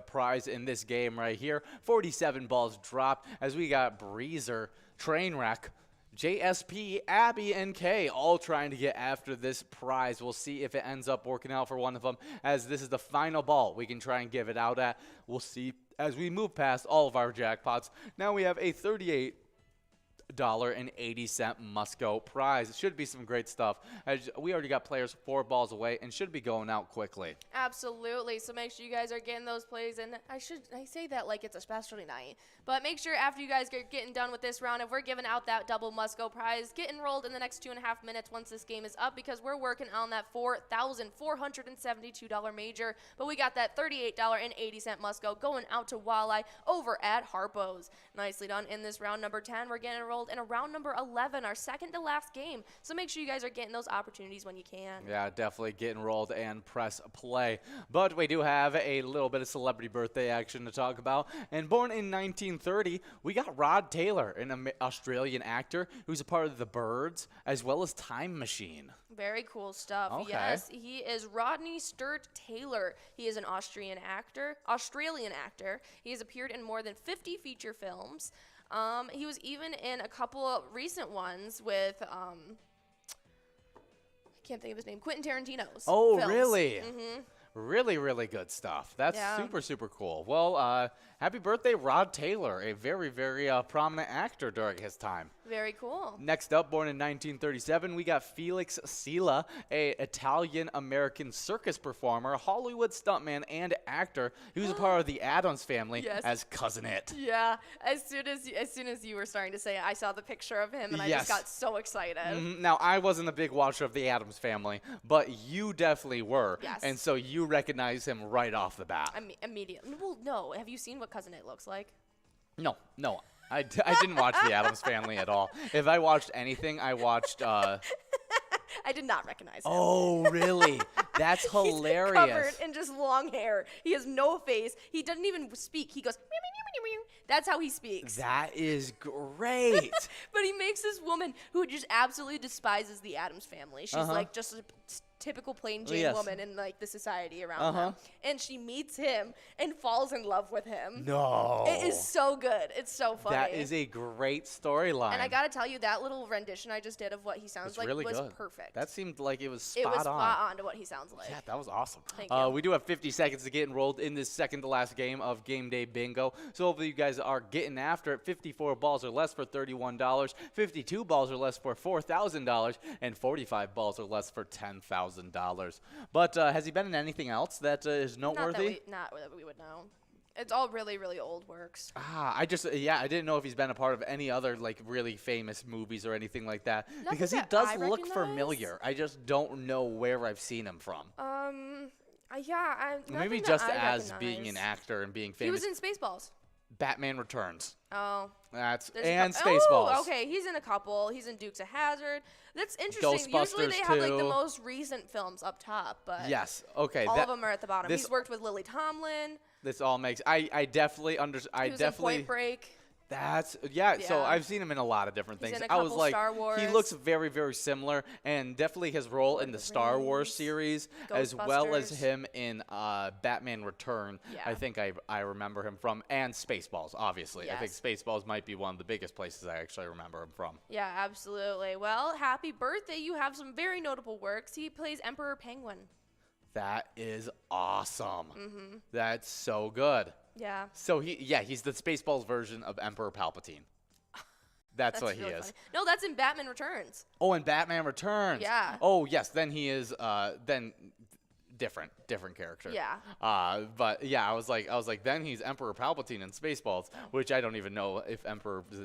prize in this game right here. 47 balls dropped as we got Breezer, Trainwreck, JSP, Abby, and Kay all trying to get after this prize. We'll see if it ends up working out for one of them, as this is the final ball we can try and give it out at. We'll see as we move past all of our jackpots. Now we have a $38.80 must-go prize. It should be some great stuff, as we already got players 4 balls away and should be going out quickly. Absolutely. So make sure you guys are getting those plays. And I say that like it's a specialty night. But make sure after you guys get getting done with this round, if we're giving out that double must-go prize, get enrolled in the next 2.5 minutes once this game is up, because we're working on that $4,472 major. But we got that $38.80 must-go going out to Walleye over at Harpo's. Nicely done in this round number 10. We're getting enrolled in a round number 11, our second to last game. So make sure you guys are getting those opportunities when you can. Yeah, definitely get enrolled and press play. But we do have a little bit of celebrity birthday action to talk about. And born in 1930, we got Rod Taylor, an Australian actor who's a part of The Birds, as well as Time Machine. Very cool stuff. Okay. Yes, he is Rodney Sturt Taylor. He is an Australian actor. He has appeared in more than 50 feature films. He was even in a couple of recent ones with, I can't think of his name, Quentin Tarantino's films. Really? Mm-hmm. Really, really good stuff. That's super, super cool. Well, happy birthday, Rod Taylor, a very, very prominent actor during his time. Very cool. Next up, born in 1937, we got Felix Silla, a Italian-American circus performer, Hollywood stuntman, and actor. He was a part of the Addams Family as Cousin It. Yeah. As soon as you were starting to say it, I saw the picture of him, and I just got so excited. Now, I wasn't a big watcher of the Addams Family, but you definitely were. Yes. And so you recognize him right off the bat. Immediately. Well, no. Have you seen what Cousin It looks like? No. I didn't watch the Addams Family at all. If I watched anything, I watched... I did not recognize him. Oh, really? That's hilarious. He's covered in just long hair. He has no face. He doesn't even speak. He goes... Meow, meow, meow, meow, meow. That's how he speaks. That is great. But he makes this woman who just absolutely despises the Addams Family. She's like just a typical plain Jane woman in like the society around them. And she meets him and falls in love with him. No. It is so good. It's so funny. That is a great storyline. And I gotta tell you, that little rendition I just did of what he sounds like really was good. Perfect. That seemed like it was spot on. It was spot on to what he sounds like. Yeah, that was awesome. Thank you. We do have 50 seconds to get enrolled in this second to last game of Game Day Bingo. So hopefully you guys are getting after it. 54 balls or less for $31, 52 balls or less for $4,000, and 45 balls or less for $10,000. But has he been in anything else that is noteworthy? Not that we would know. It's all really, really old works. I didn't know if he's been a part of any other like really famous movies or anything like that. Nothing because he that does I look recognize. familiar. I just don't know where I've seen him from. Yeah, Maybe nothing just that I as being an recognize. actor and being famous. He was in Spaceballs. Batman Returns. Oh. And Spaceballs. Oh, okay. He's in a couple. He's in Dukes of Hazzard. That's interesting. Usually they have like the most recent films up top, but yes. Okay. All of them are at the bottom. He's worked with Lily Tomlin. This all makes. I definitely understand. He was in Point Break. Yeah. So I've seen him in a lot of different things. He's in a couple I was like, Star Wars. he looks very, very similar, and definitely his role in the Star Wars series, as well as him in Batman Return. Yeah. I think I remember him from, and Spaceballs. Obviously, Yes. I think Spaceballs might be one of the biggest places I actually remember him from. Yeah, absolutely. Well, happy birthday! You have some very notable works. He plays Emperor Penguin. That is awesome. That's so good. Yeah. So he's the Spaceballs version of Emperor Palpatine. That's what he really is. funny. No, that's in Batman Returns. Oh, and Batman Returns. Yeah. Oh, yes. Then he is different character. Yeah. But yeah, I was like, then he's Emperor Palpatine in Spaceballs, which I don't even know if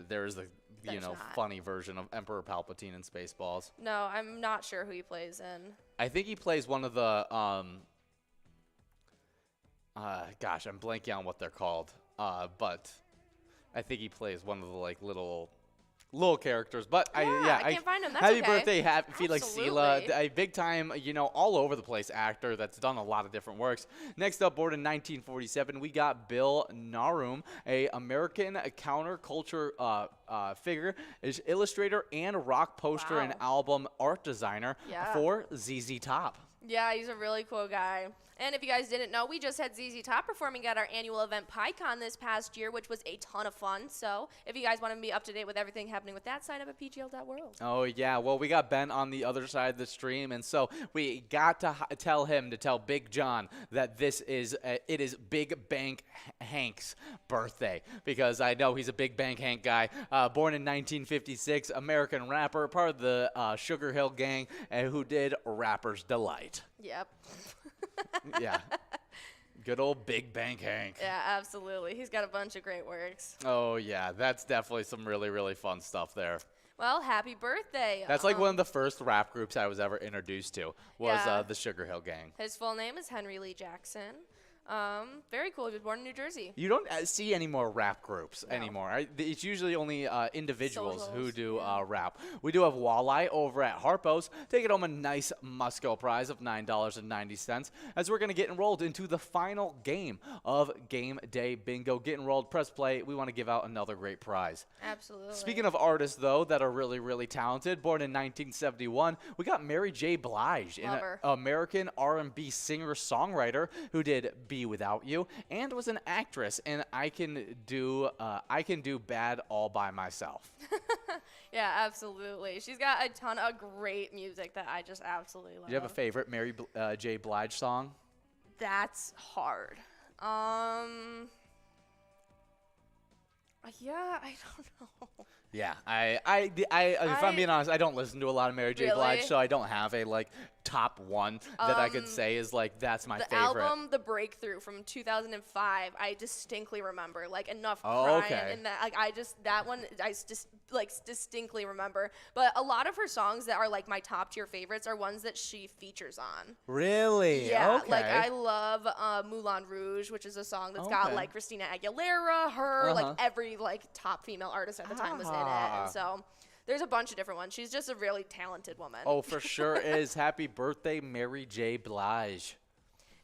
there is a funny version of Emperor Palpatine in Spaceballs. No, I'm not sure who he plays in. I think he plays one of the gosh, I'm blanking on what they're called. But I think he plays one of the like little characters. But I can't find him. That's happy okay. birthday, Felix Sela, Absolutely. a big time, all over the place actor that's done a lot of different works. Next up, born in 1947, we got Bill Narum, a American counterculture figure, is illustrator and rock poster and album art designer for ZZ Top. Yeah, he's a really cool guy. And if you guys didn't know, we just had ZZ Top performing at our annual event PyCon this past year, which was a ton of fun. So if you guys want to be up to date with everything happening with that, sign up at pgl.world. Oh, yeah. Well, we got Ben on the other side of the stream, and so we got to tell him to tell Big John that it is Big Bank Hank's birthday, because I know he's a Big Bank Hank guy. Born in 1956, American rapper, part of the Sugar Hill Gang, who did Rapper's Delight. Yep. Yeah. Good old Big Bank Hank. Yeah, absolutely. He's got a bunch of great works. Oh, yeah. That's definitely some really, really fun stuff there. Well, happy birthday. That's like one of the first rap groups I was ever introduced to was the Sugar Hill Gang. His full name is Henry Lee Jackson. Very cool. He was born in New Jersey. You don't see any more rap groups anymore. It's usually only individuals who do rap. We do have Walleye over at Harpo's, taking home a nice Musco prize of $9.90, as we're going to get enrolled into the final game of Game Day Bingo. Get enrolled, press play. We want to give out another great prize. Absolutely. Speaking of artists, though, that are really, really talented, born in 1971, we got Mary J. Blige, an American R&B singer-songwriter who did Be Without You, and was an actress in I Can Do Bad All by Myself. Yeah, absolutely. She's got a ton of great music that I just absolutely love. Do you have a favorite Mary J. Blige song? That's hard. Yeah, I don't know. Yeah, if I'm being honest, I don't listen to a lot of Mary J. Blige, so I don't have a top one that I could say is that's my favorite. The album The Breakthrough from 2005, I distinctly remember enough crying and that that one I just distinctly remember. But a lot of her songs that are my top tier favorites are ones that she features on. Really? Yeah, okay. I love Moulin Rouge, which is a song that's got Christina Aguilera, her, every top female artist at the time was in it, and so there's a bunch of different ones. She's just a really talented woman. Oh, for sure is. Happy birthday, Mary J. Blige.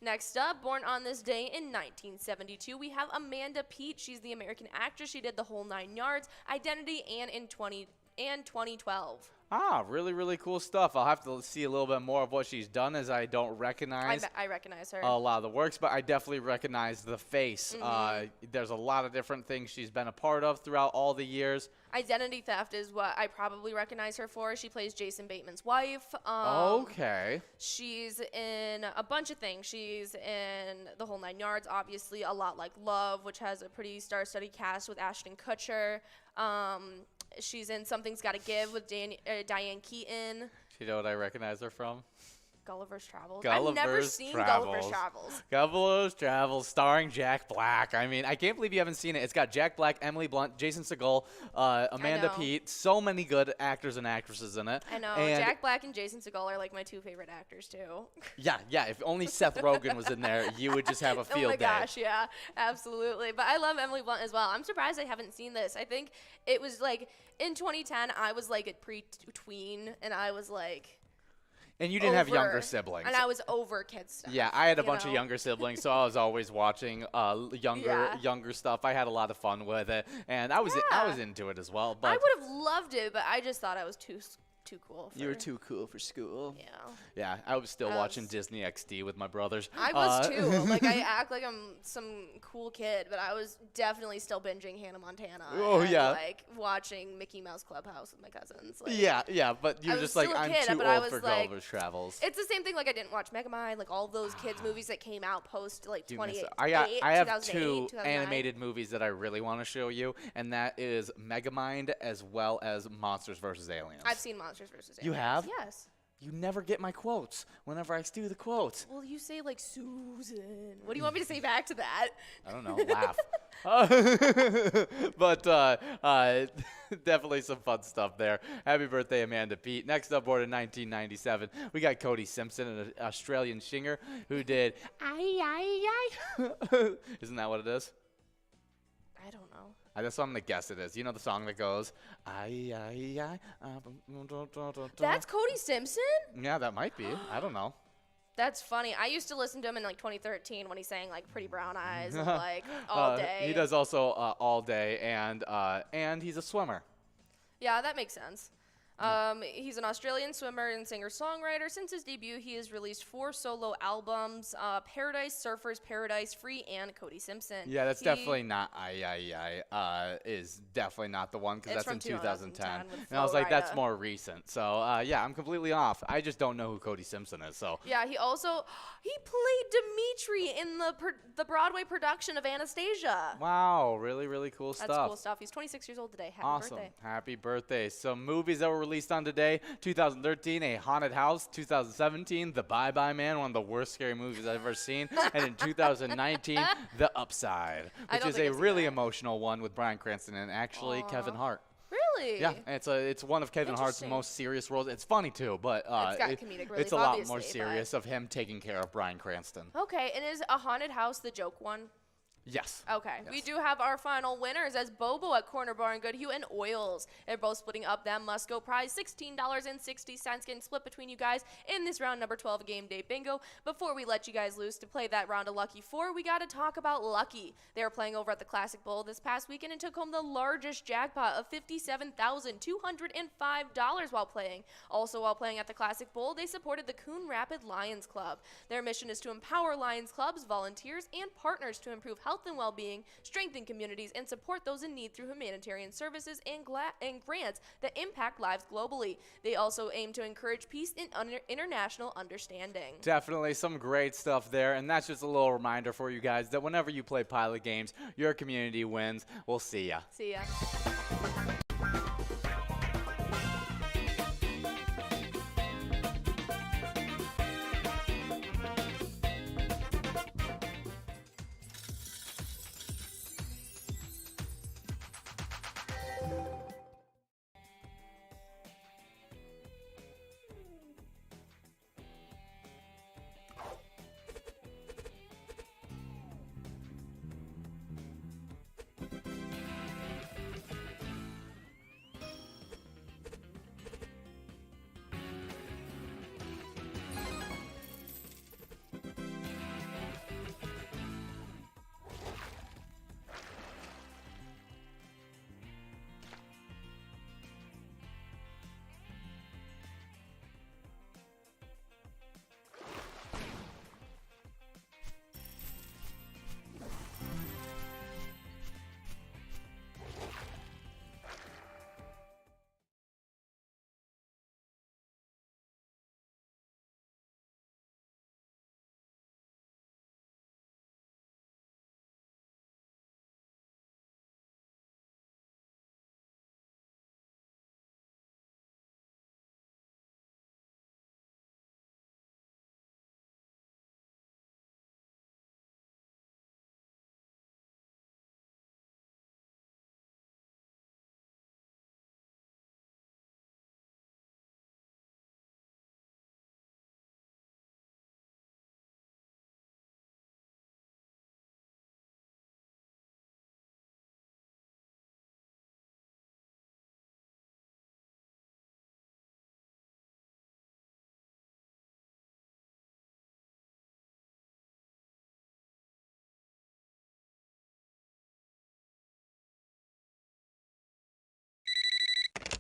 Next up, born on this day in 1972, we have Amanda Peet. She's the American actress. She did The Whole Nine Yards, Identity, and in 2012. Really, really cool stuff. I'll have to see a little bit more of what she's done, as I don't recognize. I recognize her. A lot of the works, but I definitely recognize the face. There's a lot of different things she's been a part of throughout all the years. Identity Theft is what I probably recognize her for. She plays Jason Bateman's wife. Okay. She's in a bunch of things. She's in The Whole Nine Yards, obviously. A Lot Like Love, which has a pretty star-studded cast with Ashton Kutcher. She's in Something's Gotta Give with Diane Keaton. Do you know what I recognize her from? Gulliver's Travels. I've never seen Gulliver's Travels. Gulliver's Travels, starring Jack Black. I mean, I can't believe you haven't seen it. It's got Jack Black, Emily Blunt, Jason Segel, Amanda Peet. So many good actors and actresses in it. I know. Jack Black and Jason Segel are like my two favorite actors too. Yeah. If only Seth Rogen was in there, you would just have a field day. Oh my gosh, yeah, absolutely. But I love Emily Blunt as well. I'm surprised I haven't seen this. I think it was like in 2010. I was like a pre-tween, and I was like. And you didn't have younger siblings. And I was over kids stuff. Yeah, I had a bunch of younger siblings, so I was always watching younger stuff. I had a lot of fun with it, and I was into it as well. But I would have loved it, but I just thought I was too cool. You were too cool for school. Yeah. Yeah, I was still watching Disney XD with my brothers. I was too. Like, I act like I'm some cool kid, but I was definitely still binging Hannah Montana. Like, watching Mickey Mouse Clubhouse with my cousins. Like, yeah, but you're just like, I'm too old for Gulliver's Travels. It's the same thing, like, I didn't watch Megamind, like, all those kids' movies that came out post, like, 2008. I have two animated movies that I really want to show you, and that is Megamind as well as Monsters vs. Aliens. I've seen Monsters vs. Aliens. You have? Yes. You never get my quotes whenever I do the quotes. Well, you say, like, Susan. What do you want me to say back to that? I don't know. Laugh. But definitely some fun stuff there. Happy birthday, Amanda Peet. Next up, born in 1997, we got Cody Simpson, an Australian singer who did Isn't that what it is? I don't know. That's what I'm going to guess it is. You know the song that goes, That's Cody Simpson? Yeah, that might be. I don't know. That's funny. I used to listen to him in, like, 2013 when he sang, like, Pretty Brown Eyes and, like, All Day. He does also All Day, and he's a swimmer. Yeah, that makes sense. He's an Australian swimmer and singer-songwriter. Since his debut, he has released 4 solo albums, Paradise, Surfer's Paradise, Free, and Cody Simpson. Yeah, that's definitely not is definitely not the one, because that's in 2010. And I was like, that's more recent. So, yeah, I'm completely off. I just don't know who Cody Simpson is. So yeah, he played Dimitri in the Broadway production of Anastasia. Wow, really, really cool stuff. That's cool stuff. He's 26 years old today. Happy birthday. Happy birthday. Some movies that were released on today: 2013, A Haunted House; 2017, The Bye Bye Man, one of the worst scary movies I've ever seen; and in 2019, The Upside, which is a really emotional one with Bryan Cranston and actually Kevin Hart. Really? Yeah, it's one of Kevin Hart's most serious roles. It's funny too, but it's got comedic relief, it's a lot more serious of him taking care of Bryan Cranston. Okay, and is A Haunted House the joke one? Yes. Okay. Yes. We do have our final winners as Bobo at Corner Bar and Goodhue and Oils. They're both splitting up that must-go prize, $16.60, getting split between you guys in this round number 12 Game Day Bingo. Before we let you guys loose to play that round of Lucky 4, we got to talk about Lucky. They were playing over at the Classic Bowl this past weekend and took home the largest jackpot of $57,205 while playing. Also, while playing at the Classic Bowl, they supported the Coon Rapid Lions Club. Their mission is to empower Lions clubs, volunteers, and partners to improve health and well-being, strengthen communities, and support those in need through humanitarian services and grants that impact lives globally. They also aim to encourage peace and international understanding. Definitely some great stuff there, and that's just a little reminder for you guys that whenever you play Pilot games, your community wins. We'll see ya. See ya.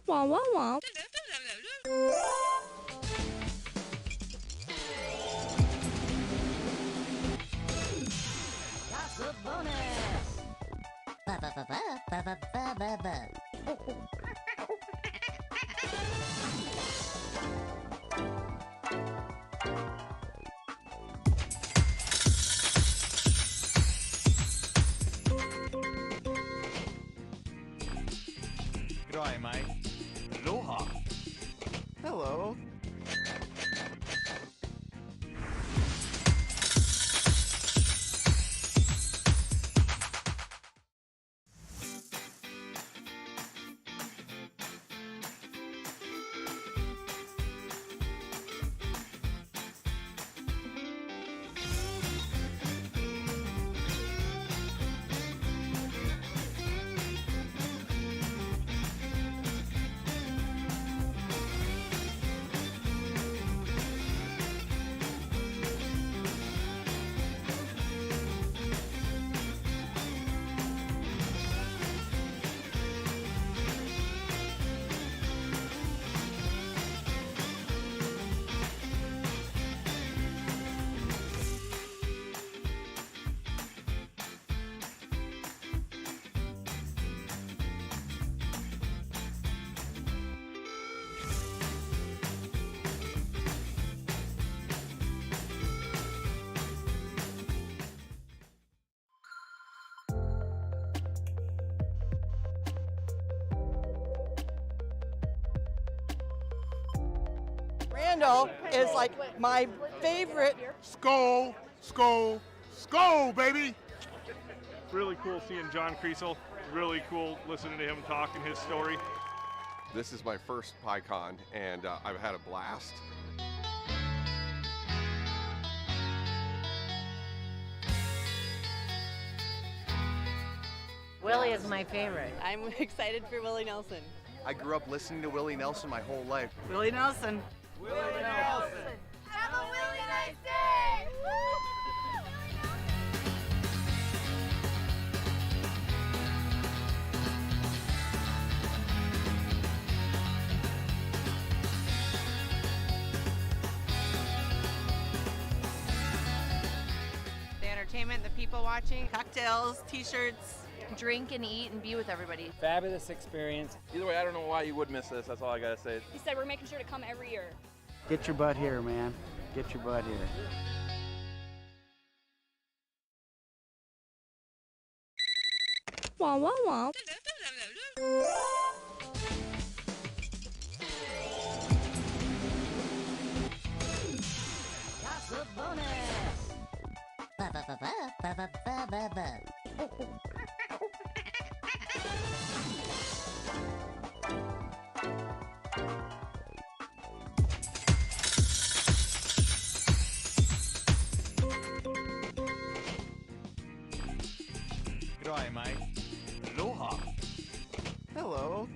Wah, wah, wah. That's a bonus. Ba ba ba ba ba ba ba ba ba. G'day, mate. Aloha. Hello. Randall is like my favorite. Skull, skull, skull, baby! Really cool seeing John Creasel. Really cool listening to him talk and his story. This is my first PyCon, and I've had a blast. Willie is my favorite. I'm excited for Willie Nelson. I grew up listening to Willie Nelson my whole life. Willie Nelson. Have a really nice day! The entertainment, the people watching. Cocktails, t-shirts. Drink and eat and be with everybody. Fabulous experience. Either way, I don't know why you would miss this. That's all I gotta say. He said we're making sure to come every year. Get your butt here, man. Get your butt here. Wah, wah, wah. That's a bonus. Ba ba ba ba ba ba ba ba ba. G'day, mate. Aloha. Hello.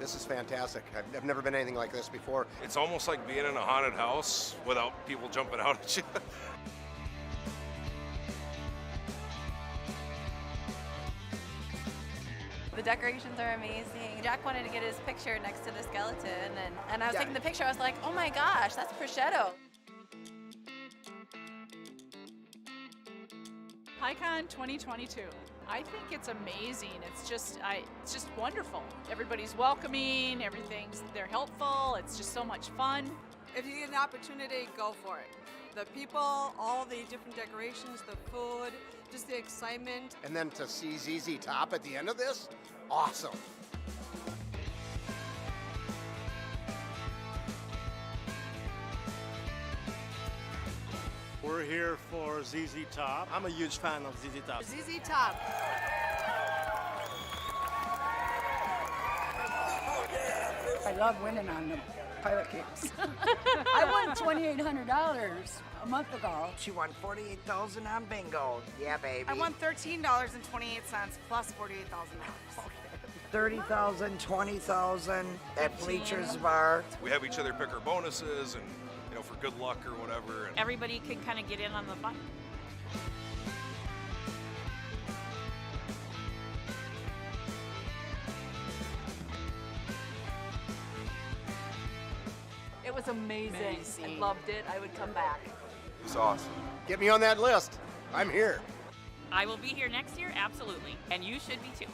This is fantastic. I've never been anything like this before. It's almost like being in a haunted house without people jumping out at you. The decorations are amazing. Jack wanted to get his picture next to the skeleton, and I was taking the picture. I was like, oh my gosh, that's prosciutto. PyCon 2022. I think it's amazing. It's just wonderful. Everybody's welcoming. They're helpful. It's just so much fun. If you get an opportunity, go for it. The people, all the different decorations, the food, just the excitement. And then to see ZZ Top at the end of this, awesome. We're here for ZZ Top. I'm a huge fan of ZZ Top. ZZ Top. I love winning on the Pilot Games. I won $2,800 a month ago. She won $48,000 on bingo. Yeah, baby. I won $13.28 plus $48,000. $30,000, $20,000 at Bleachers Bar. We have each other pick our bonuses and, for good luck or whatever. And Everybody can kind of get in on the fun. It was amazing. I loved it. I would come back. It's awesome. Get me on that list. I'm here. I will be here next year, absolutely. And you should be too.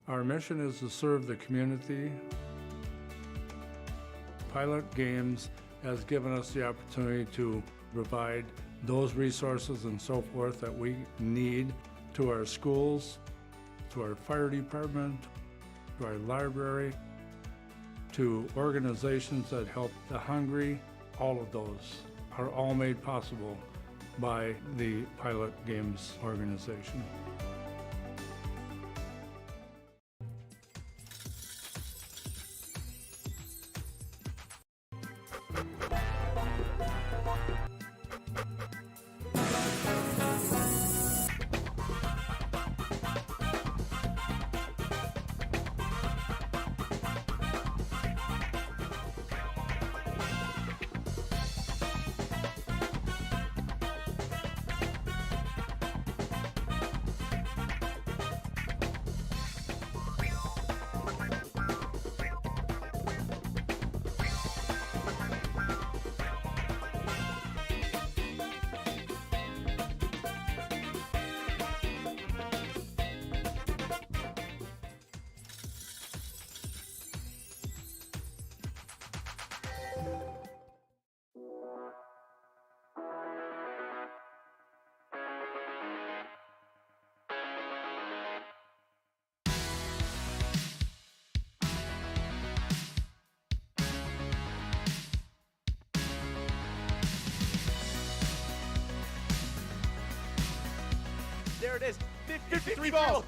Our mission is to serve the community. Pilot Games has given us the opportunity to provide those resources and so forth that we need to our schools, to our fire department, to our library, to organizations that help the hungry. All of those are all made possible by the Pilot Games organization. There it is. 53 balls.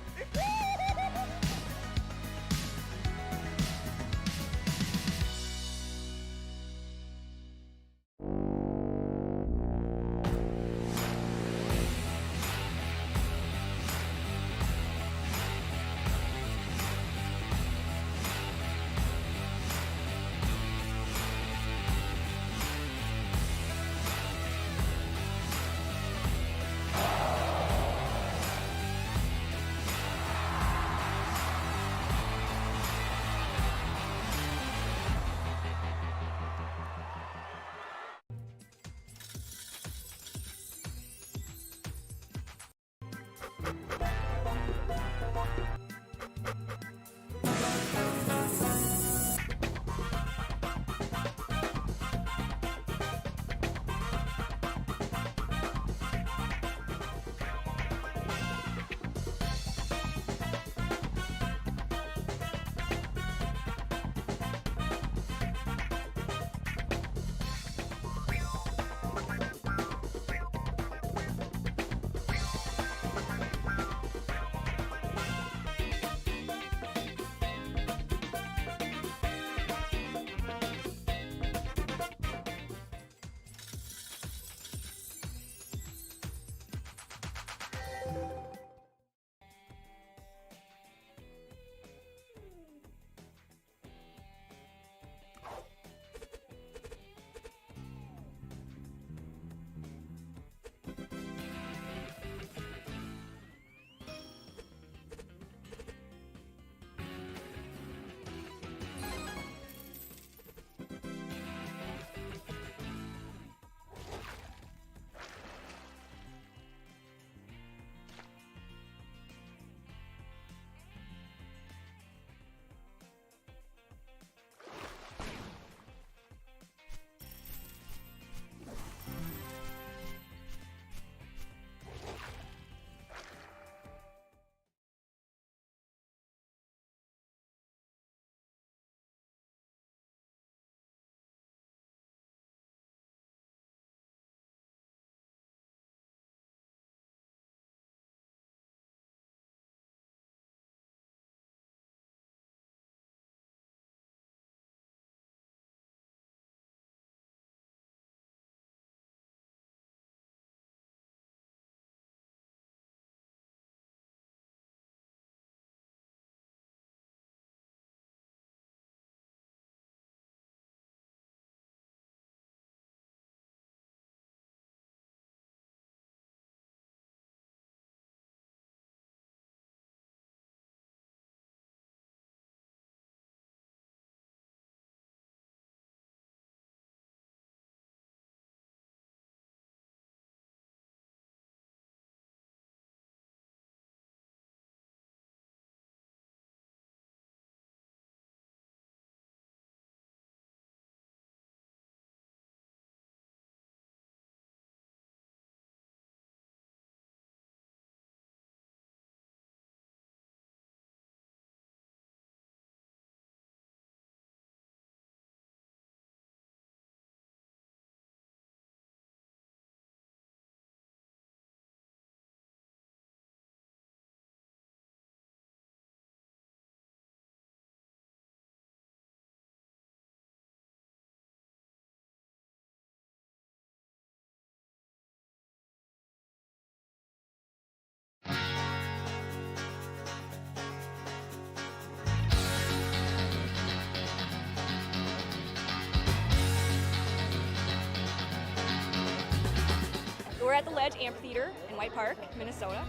We're at the Ledge Amphitheater in White Park, Minnesota.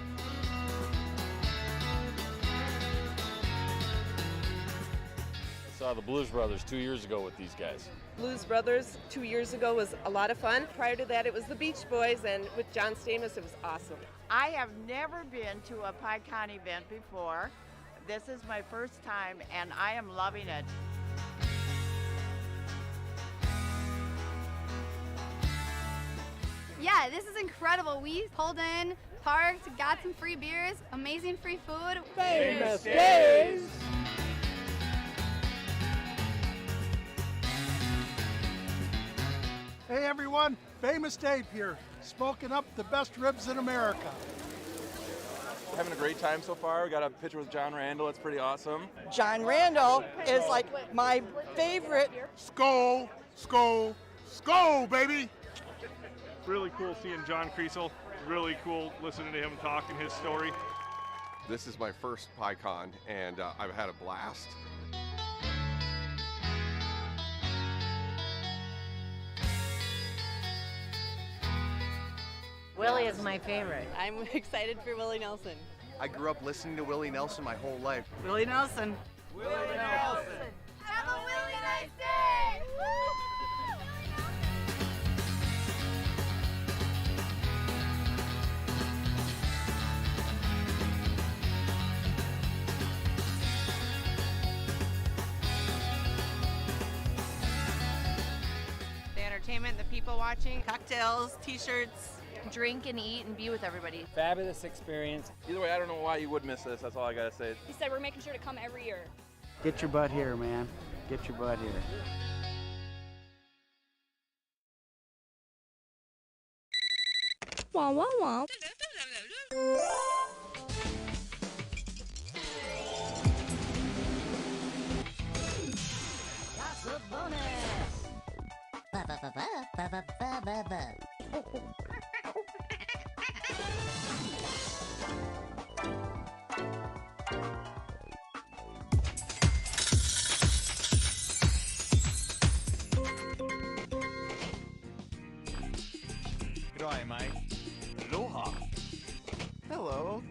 I saw the Blues Brothers 2 years ago with these guys. Blues Brothers 2 years ago was a lot of fun. Prior to that, it was the Beach Boys, and with John Stamos, it was awesome. I have never been to a PyCon event before. This is my first time, and I am loving it. Yeah, this is incredible. We pulled in, parked, got some free beers, amazing free food. Famous days! Hey everyone, Famous Dave here, smoking up the best ribs in America. Having a great time so far. We got a picture with John Randall. It's pretty awesome. John Randall is like my favorite. Skull, skull, skull, baby! Really cool seeing John Creasel. Really cool listening to him talk and his story. This is my first PyCon, and I've had a blast. Willie is my favorite. I'm excited for Willie Nelson. I grew up listening to Willie Nelson my whole life. Willie Nelson. Willie Nelson! Have a really nice day! The entertainment, the people watching, cocktails, t-shirts. Drink and eat and be with everybody. Fabulous experience. Either way, I don't know why you would miss this. That's all I gotta say. He said we're making sure to come every year. Get your butt here, man. Get your butt here. Wah, wah, wah. That's a bonus! Ba ba ba ba ba ba ba ba ba. G'day, mate. Aloha. Hello.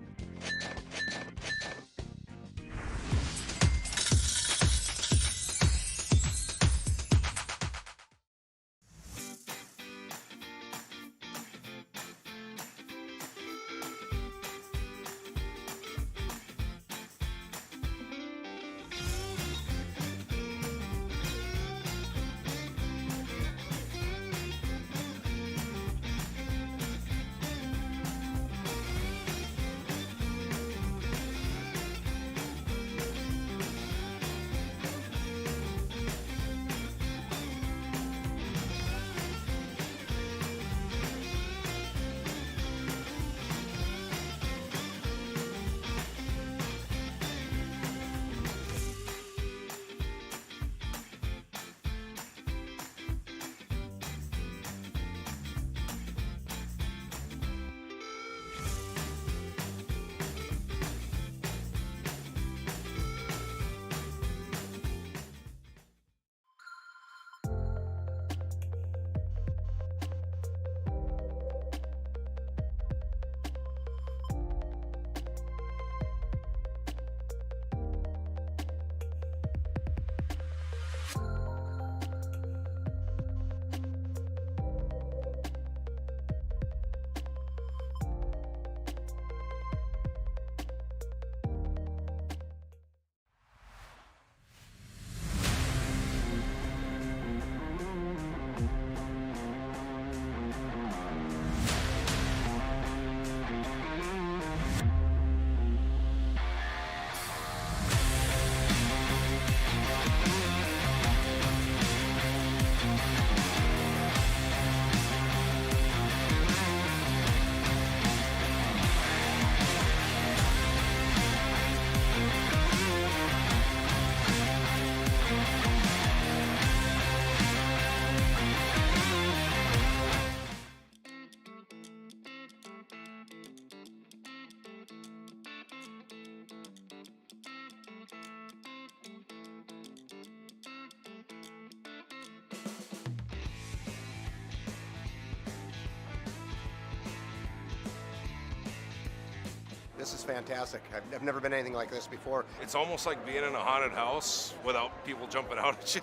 This is fantastic. I've never been anything like this before. It's almost like being in a haunted house without people jumping out at you.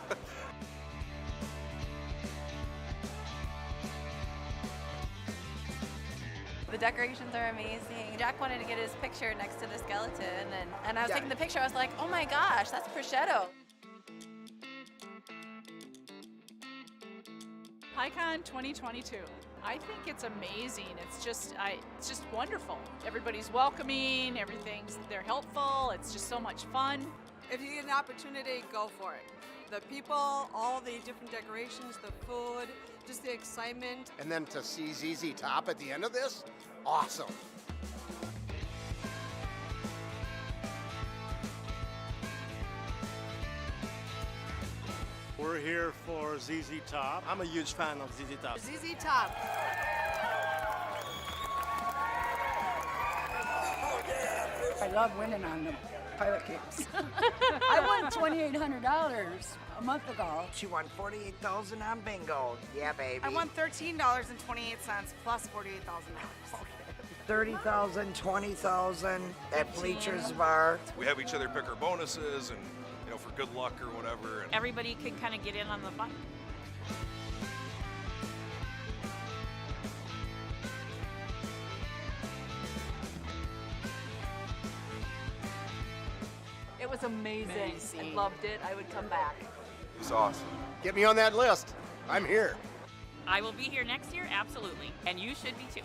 The decorations are amazing. Jack wanted to get his picture next to the skeleton, and I was taking the picture. I was like, oh my gosh, that's prosciutto. PyCon 2022. I think it's amazing. It's just wonderful. Everybody's welcoming. They're helpful. It's just so much fun. If you get an opportunity, go for it. The people, all the different decorations, the food, just the excitement. And then to see ZZ Top at the end of this, awesome. We're here for ZZ Top. I'm a huge fan of ZZ Top. ZZ Top. I love winning on the Pilot Games. I won $2,800 a month ago. She won $48,000 on bingo. Yeah, baby. I won $13.28 plus $48,000. $30,000, $20,000 at Bleachers Bar. We have each other pick our bonuses and, you know, for good luck or whatever. And Everybody can kind of get in on the fun. It was amazing. I loved it. I would come back. It's awesome. Get me on that list. I'm here. I will be here next year, absolutely. And you should be too.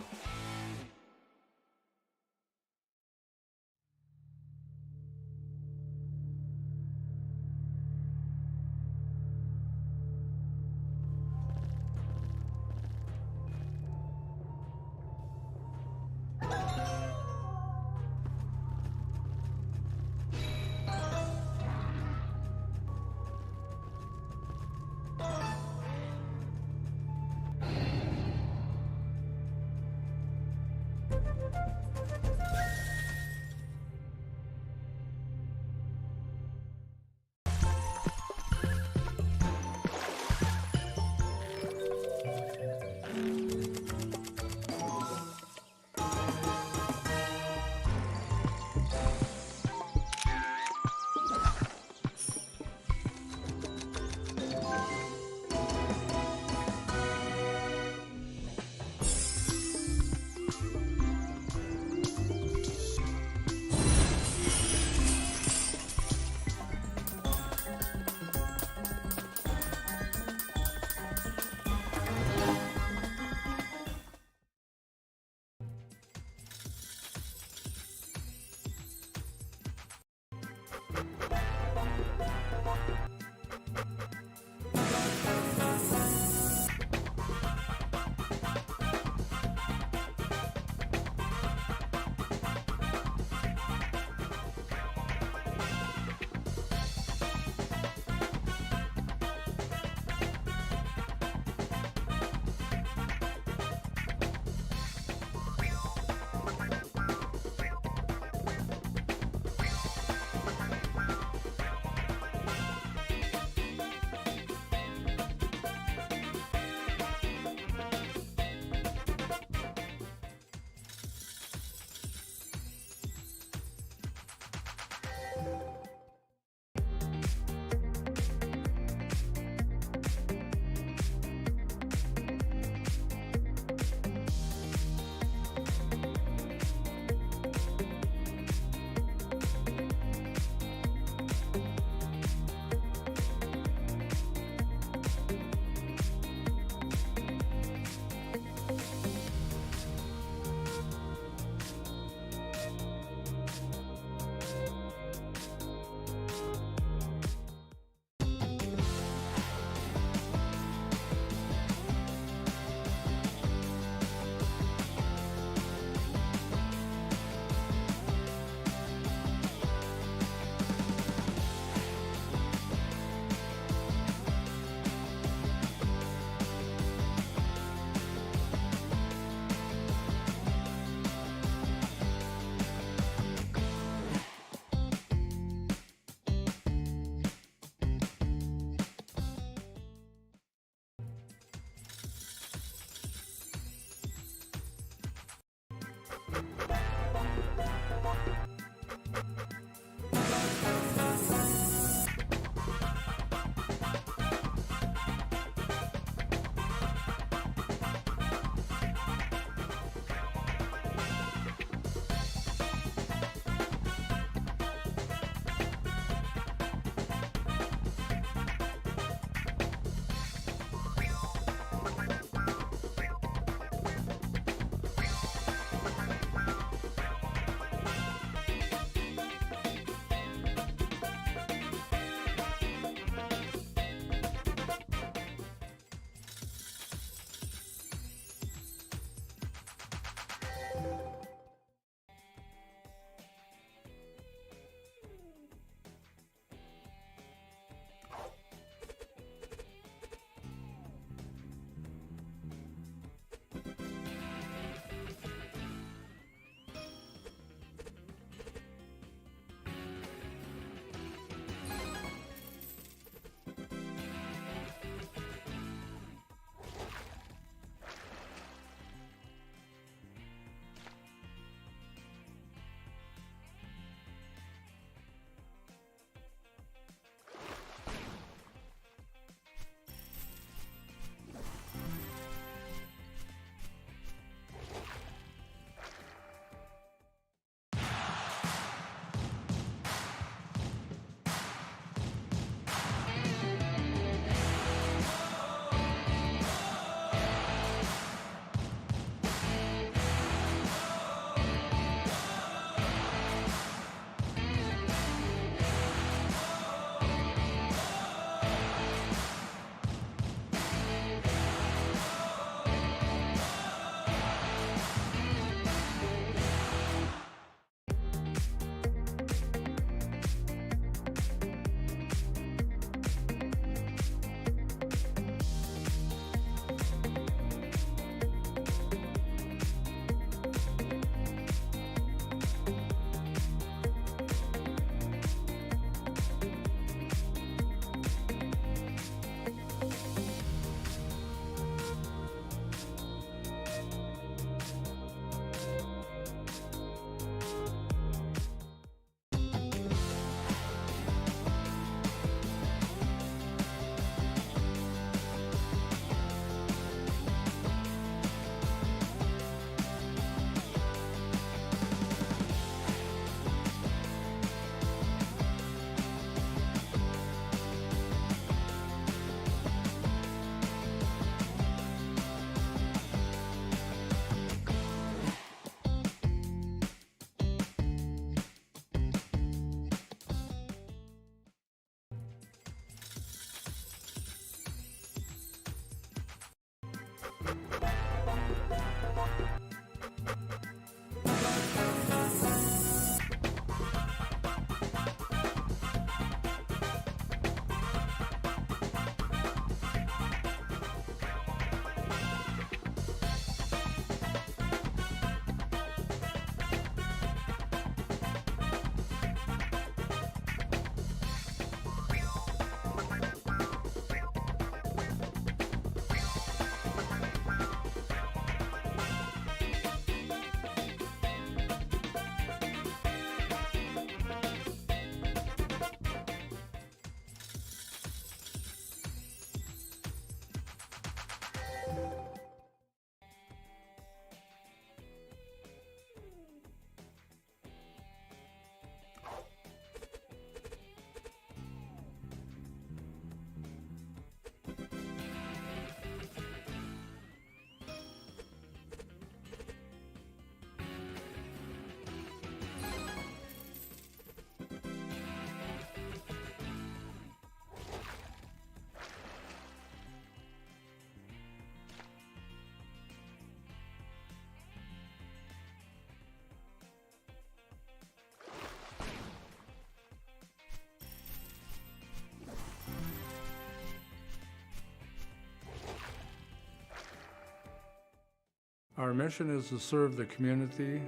Our mission is to serve the community.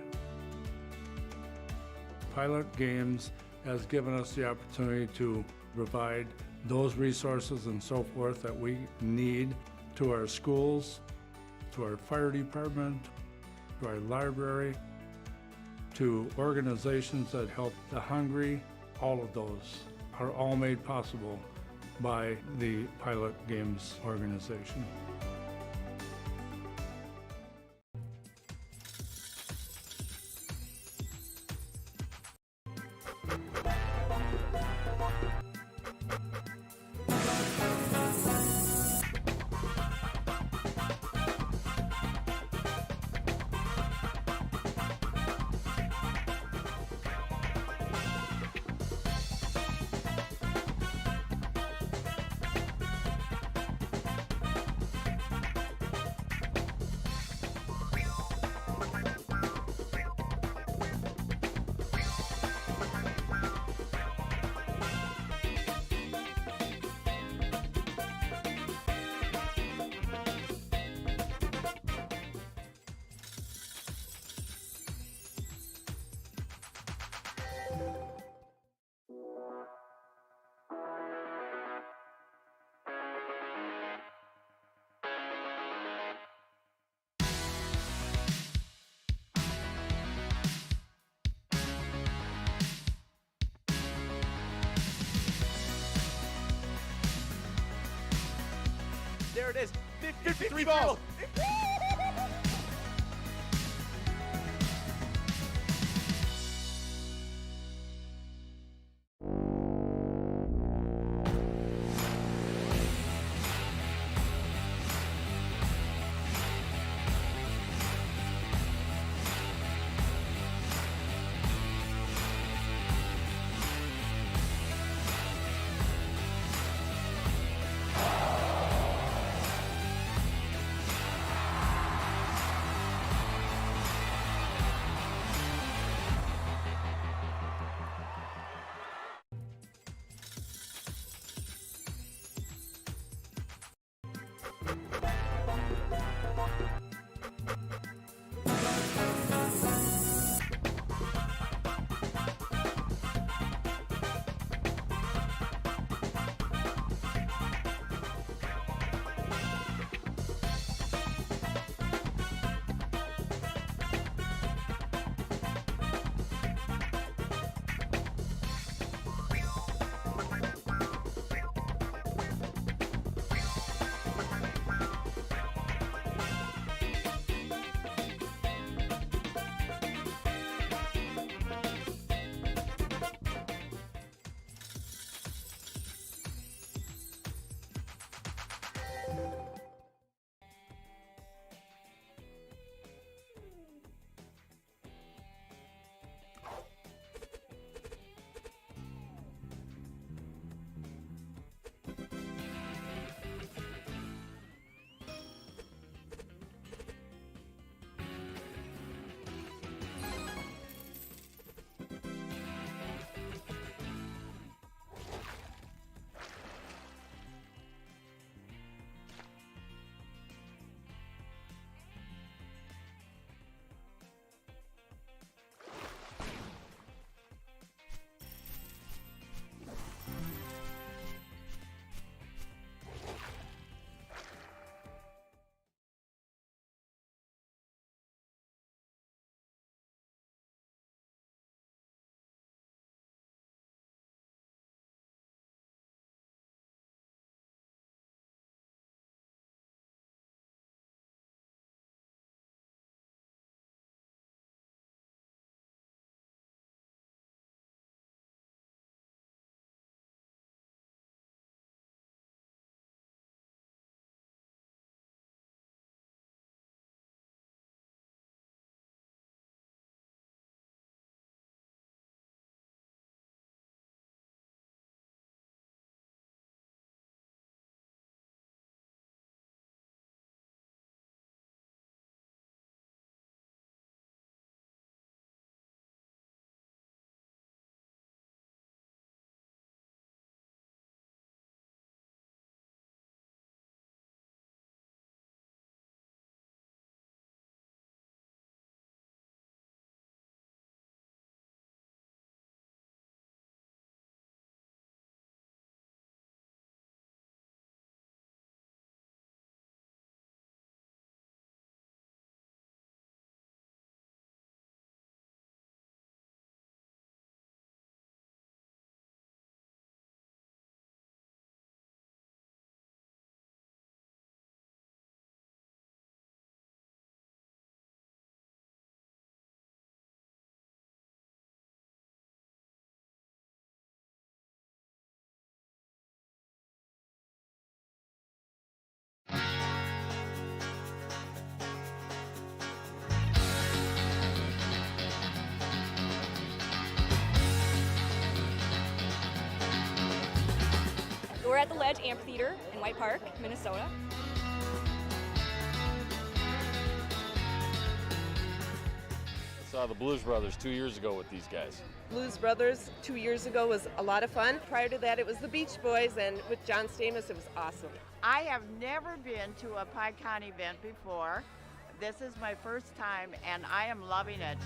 Pilot Games has given us the opportunity to provide those resources and so forth that we need to our schools, to our fire department, to our library, to organizations that help the hungry. All of those are all made possible by the Pilot Games organization. There it is. 53 balls. at the Ledge Amphitheater in White Park, Minnesota. I saw the Blues Brothers 2 years ago with these guys. Blues Brothers 2 years ago was a lot of fun. Prior to that, it was the Beach Boys, and with John Stamos, it was awesome. I have never been to a PyCon event before. This is my first time, and I am loving it.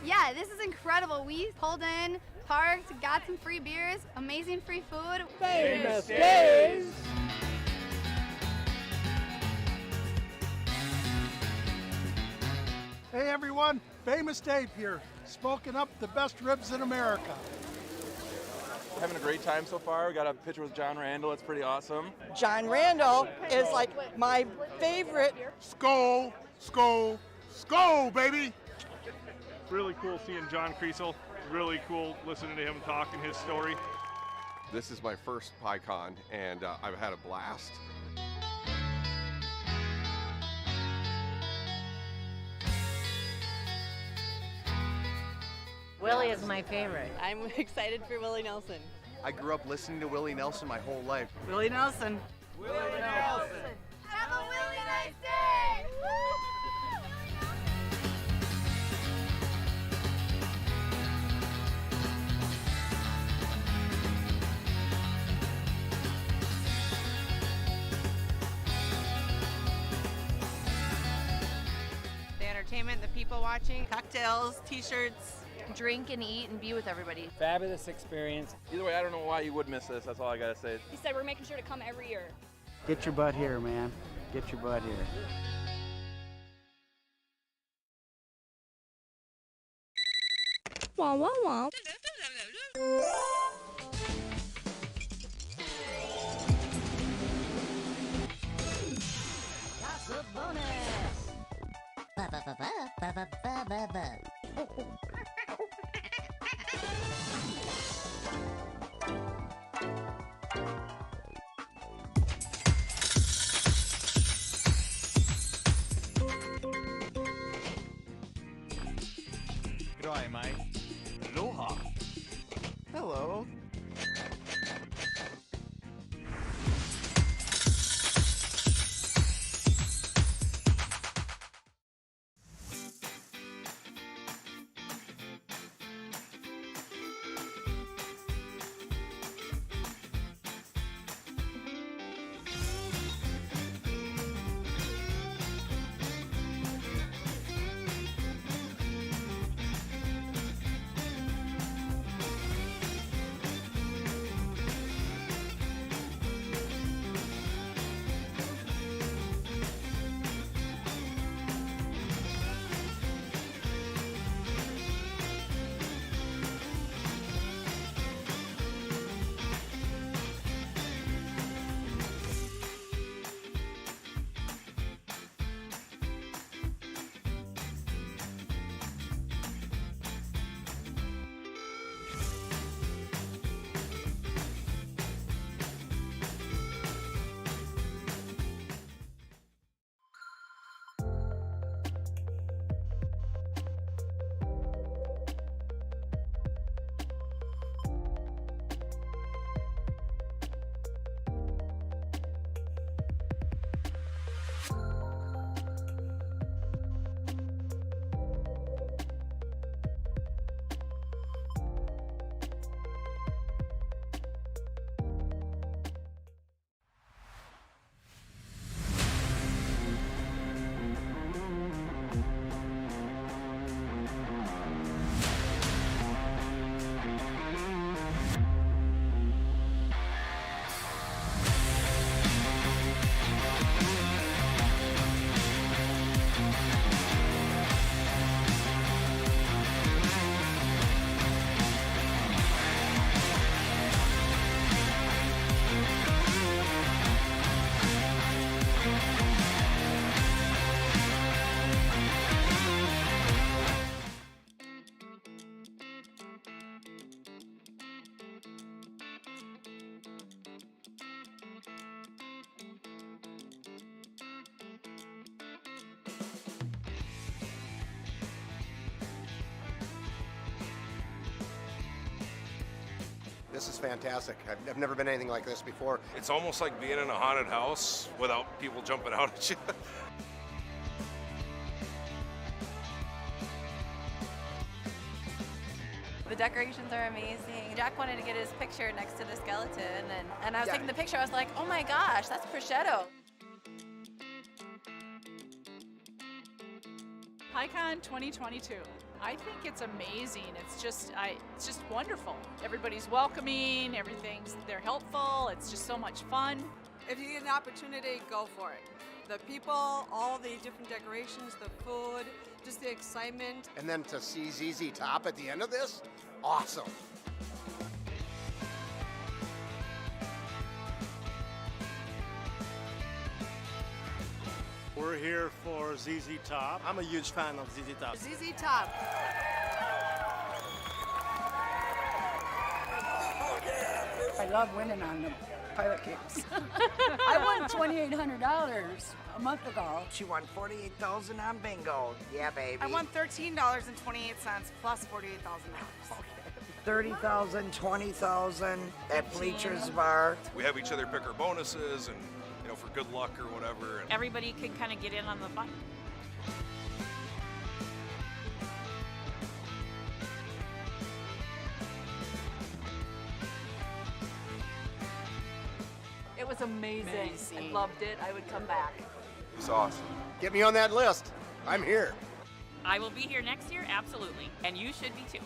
Yeah, this is incredible. We pulled in, parked, got some free beers, amazing free food. Famous days. Hey everyone, Famous Dave here, smoking up the best ribs in America. Having a great time so far. We got a picture with John Randall. It's pretty awesome. John Randall is like my favorite. Skol, skol, skol, baby! Really cool seeing John Creasel. Really cool listening to him talk and his story. This is my first PyCon, and I've had a blast. Willie is my favorite. I'm excited for Willie Nelson. I grew up listening to Willie Nelson my whole life. Willie Nelson. Willie Nelson. Have a really nice day! The entertainment, the people watching, cocktails, t-shirts. Drink and eat and be with everybody. Fabulous experience. Either way, I don't know why you would miss this. That's all I gotta say. He said we're making sure to come every year. Get your butt here, man. Get your butt here. Wah, wah, wah. That's a bonus. Ba ba ba ba ba ba ba ba ba. G'day, mate. Aloha. Hello. This is fantastic. I've never been anything like this before. It's almost like being in a haunted house without people jumping out at you. The decorations are amazing. Jack wanted to get his picture next to the skeleton, and I was taking the picture. I was like, oh my gosh, that's prosciutto. PyCon 2022. I think it's amazing. It's just wonderful. Everybody's welcoming. They're helpful. It's just so much fun. If you get an opportunity, go for it. The people, all the different decorations, the food, just the excitement. And then to see ZZ Top at the end of this, awesome. We're here for ZZ Top. I'm a huge fan of ZZ Top. ZZ Top. I love winning on the pilot kicks. I won $2,800 a month ago. She won $48,000 on bingo. Yeah, baby. I won $13.28 plus $48,000. $30,000, $20,000 at Bleachers Bar. We have each other pick our bonuses and, for good luck or whatever. And Everybody can kind of get in on the fun. It was amazing. I loved it. I would come back. It's awesome. Get me on that list. I'm here. I will be here next year, absolutely. And you should be too.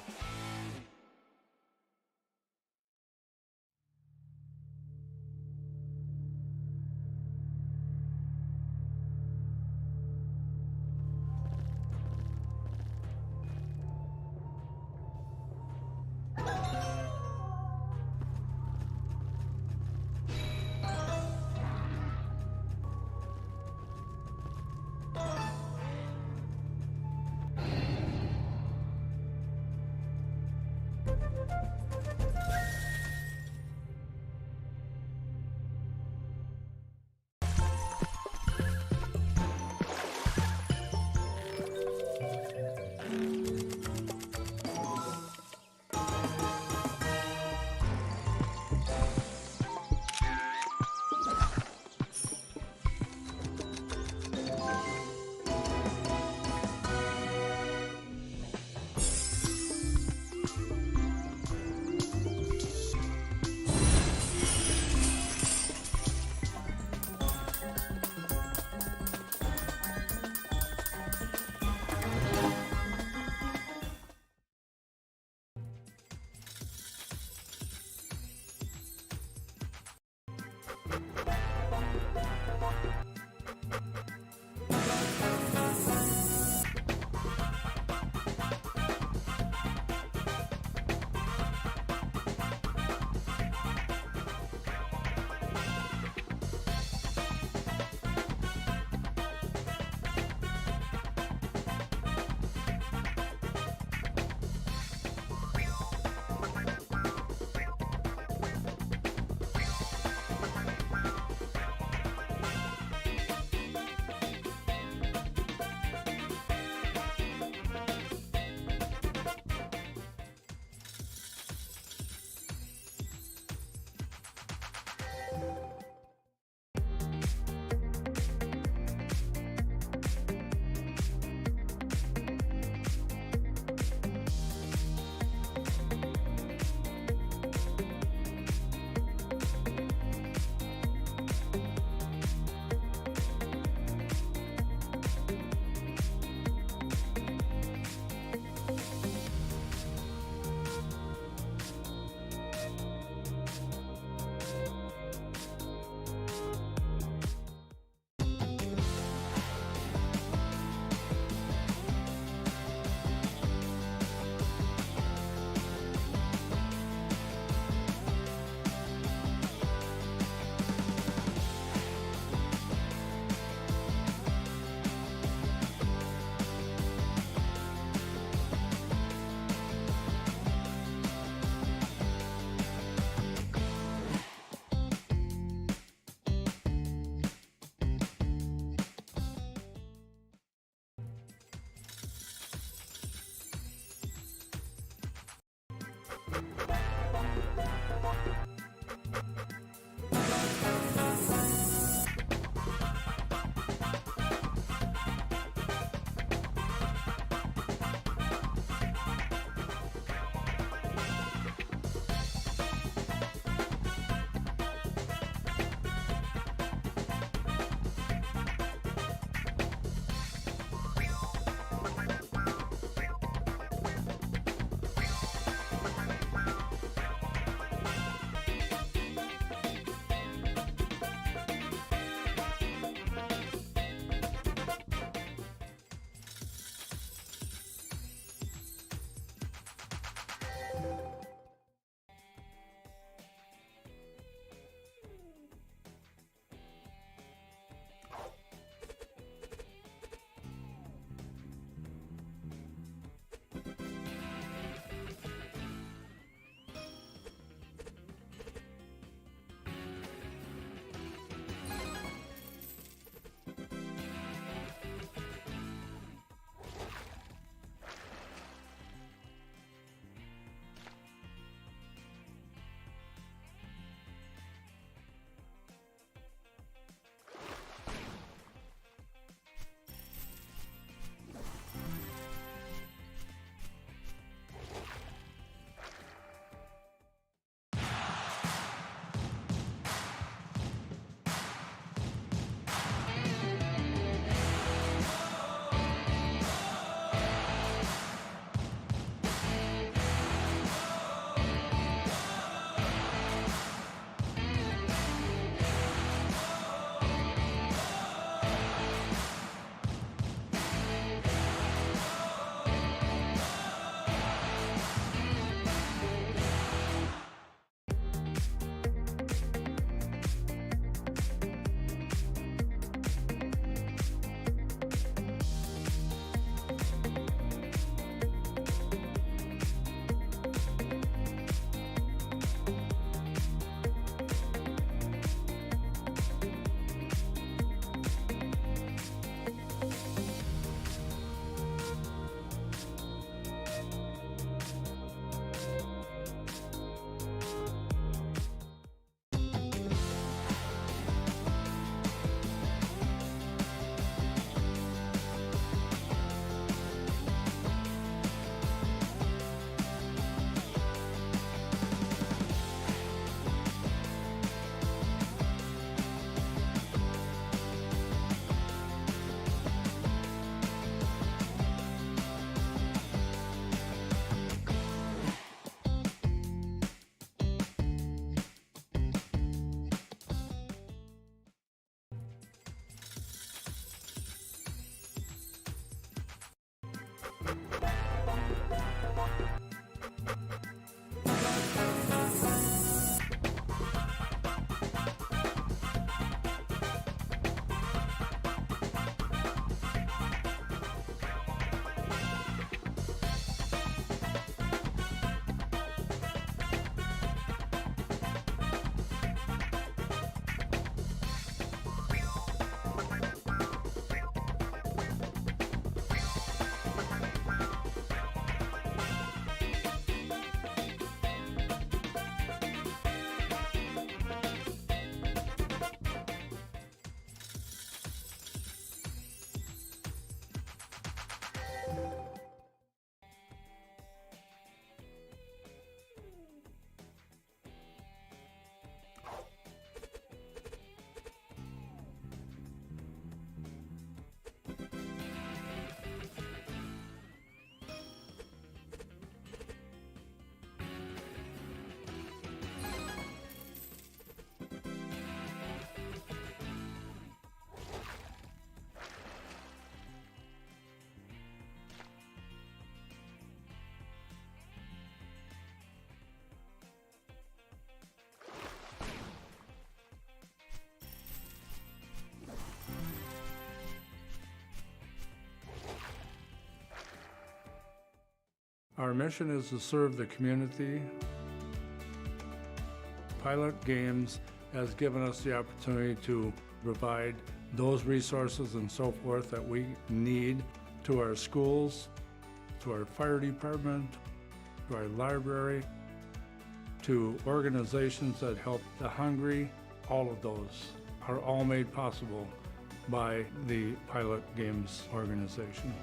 Our mission is to serve the community. Pilot Games has given us the opportunity to provide those resources and so forth that we need to our schools, to our fire department, to our library, to organizations that help the hungry. All of those are all made possible by the Pilot Games organization.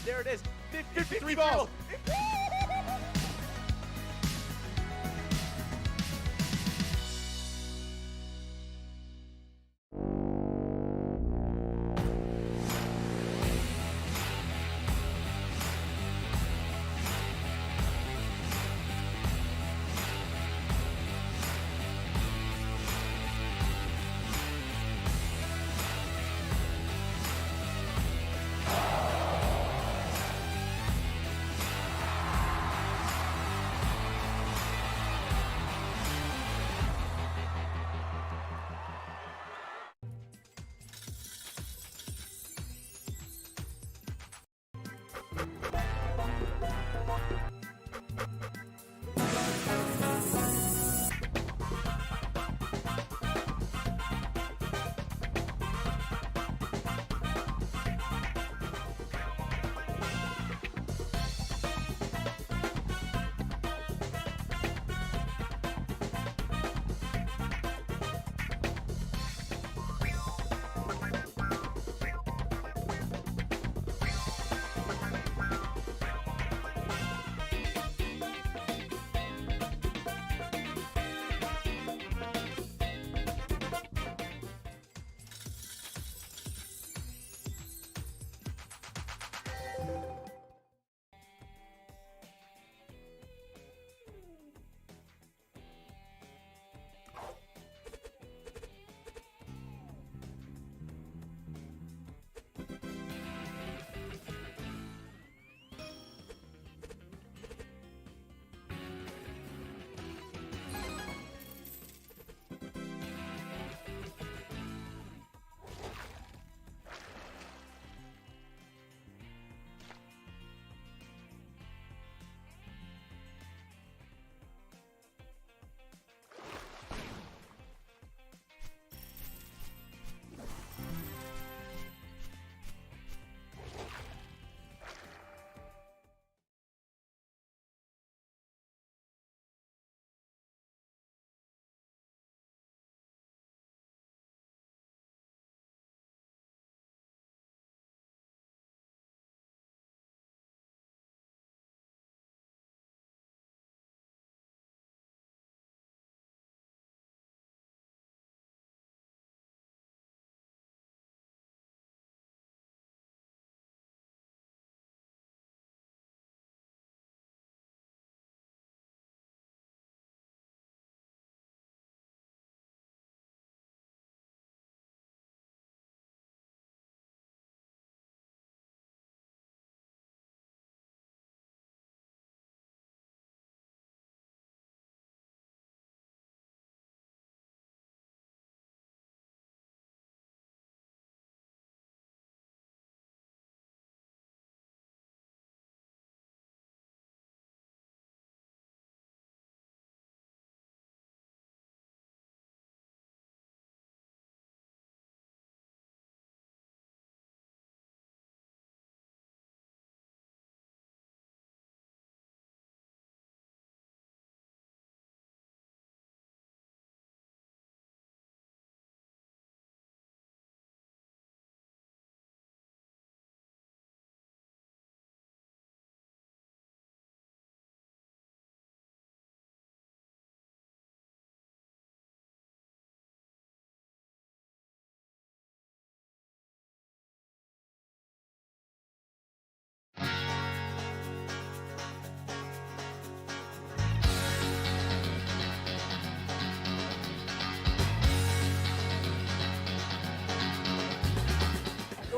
There it is. 53 balls.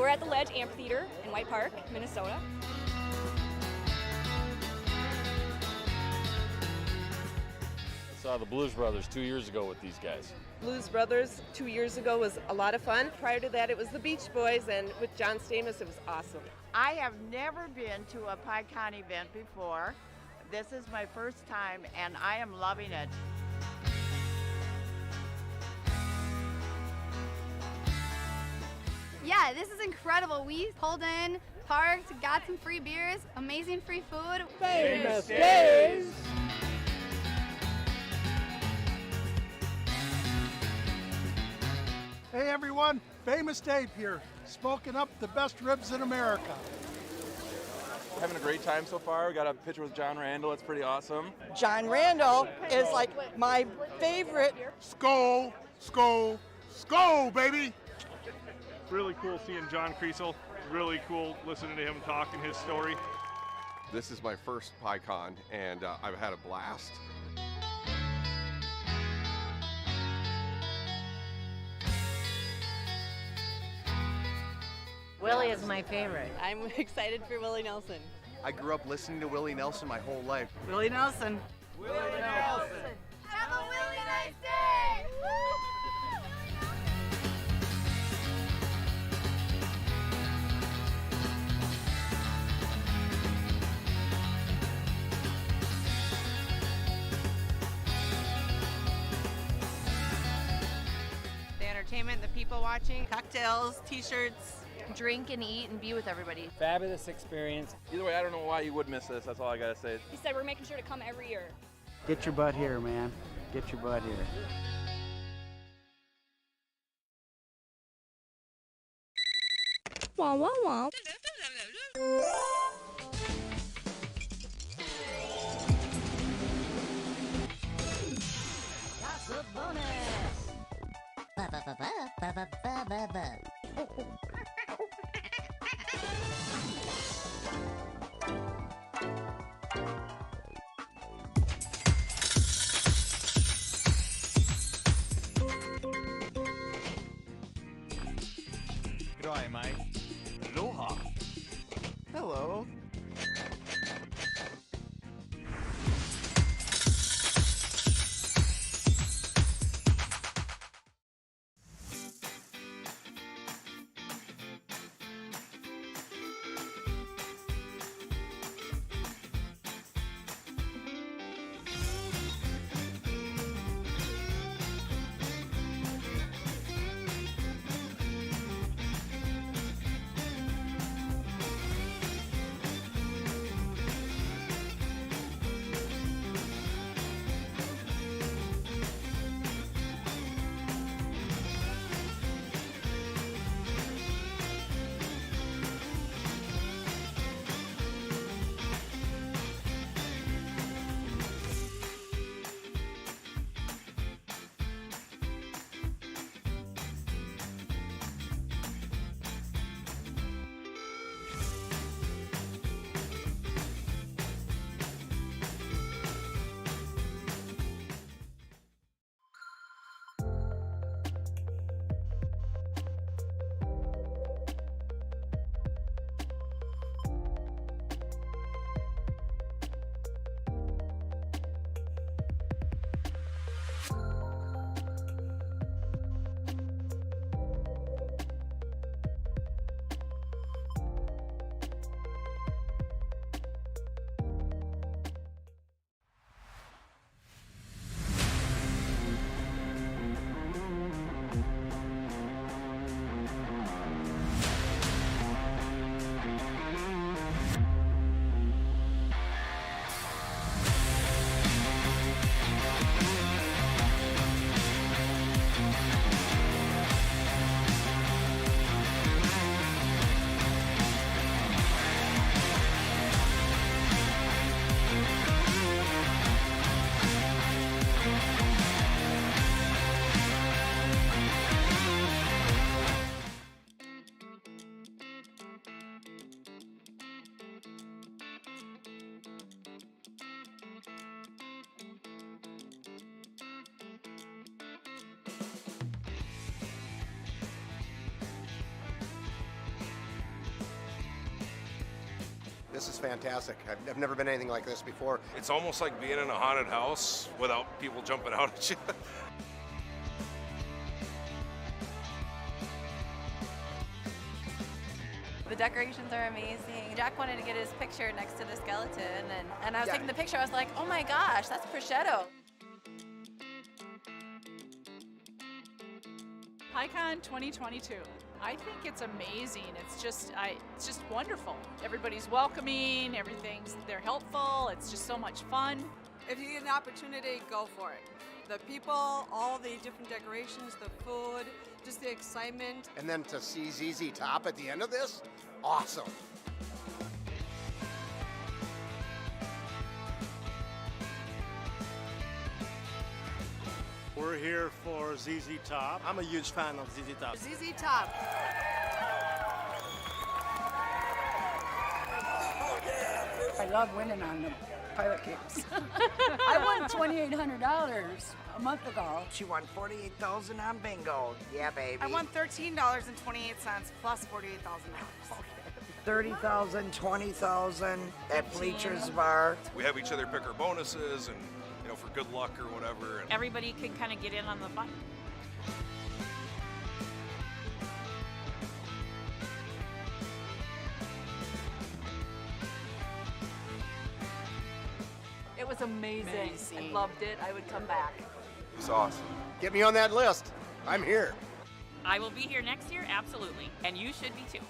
we're at the Ledge Amphitheater in White Park, Minnesota. I saw the Blues Brothers 2 years ago with these guys. Blues Brothers 2 years ago was a lot of fun. Prior to that, it was the Beach Boys, and with John Stamos, it was awesome. I have never been to a PyCon event before. This is my first time, and I am loving it. Yeah, this is incredible. We pulled in, parked, got some free beers, amazing free food. Famous Days! Hey everyone, Famous Dave here, smoking up the best ribs in America. Having a great time so far. We got a picture with John Randall. It's pretty awesome. John Randall is like my favorite. Skol, skol, skol, baby! Really cool seeing John Creasel. Really cool listening to him talk and his story. This is my first PyCon, and I've had a blast. Willie is my favorite. I'm excited for Willie Nelson. I grew up listening to Willie Nelson my whole life. Willie Nelson. Willie Nelson! Have a really nice day! The entertainment, the people watching, cocktails, t-shirts. Drink and eat and be with everybody. Fabulous experience. Either way, I don't know why you would miss this. That's all I gotta say. He said we're making sure to come every year. Get your butt here, man. Get your butt here. Wah, wah, wah. That's a bonus. Ba ba ba ba ba ba ba ba ba. G'day, mate. Aloha. Hello. This is fantastic. I've never been anything like this before. It's almost like being in a haunted house without people jumping out at you. The decorations are amazing. Jack wanted to get his picture next to the skeleton, and I was taking the picture. I was like, oh my gosh, that's prosciutto. PyCon 2022. I think it's amazing. It's just wonderful. Everybody's welcoming. They're helpful. It's just so much fun. If you get an opportunity, go for it. The people, all the different decorations, the food, just the excitement. And then to see ZZ Top at the end of this, awesome. We're here for ZZ Top. I'm a huge fan of ZZ Top. ZZ Top. I love winning on the pilot kicks. I won $2,800 a month ago. She won $48,000 on bingo. Yeah, baby. I won $13.28 plus $48,000. $30,000, $20,000 at Bleachers Bar. We have each other pick our bonuses and, for good luck or whatever. And Everybody can kind of get in on the fun. It was amazing. I loved it. I would come back. It's awesome. Get me on that list. I'm here. I will be here next year, absolutely. And you should be too.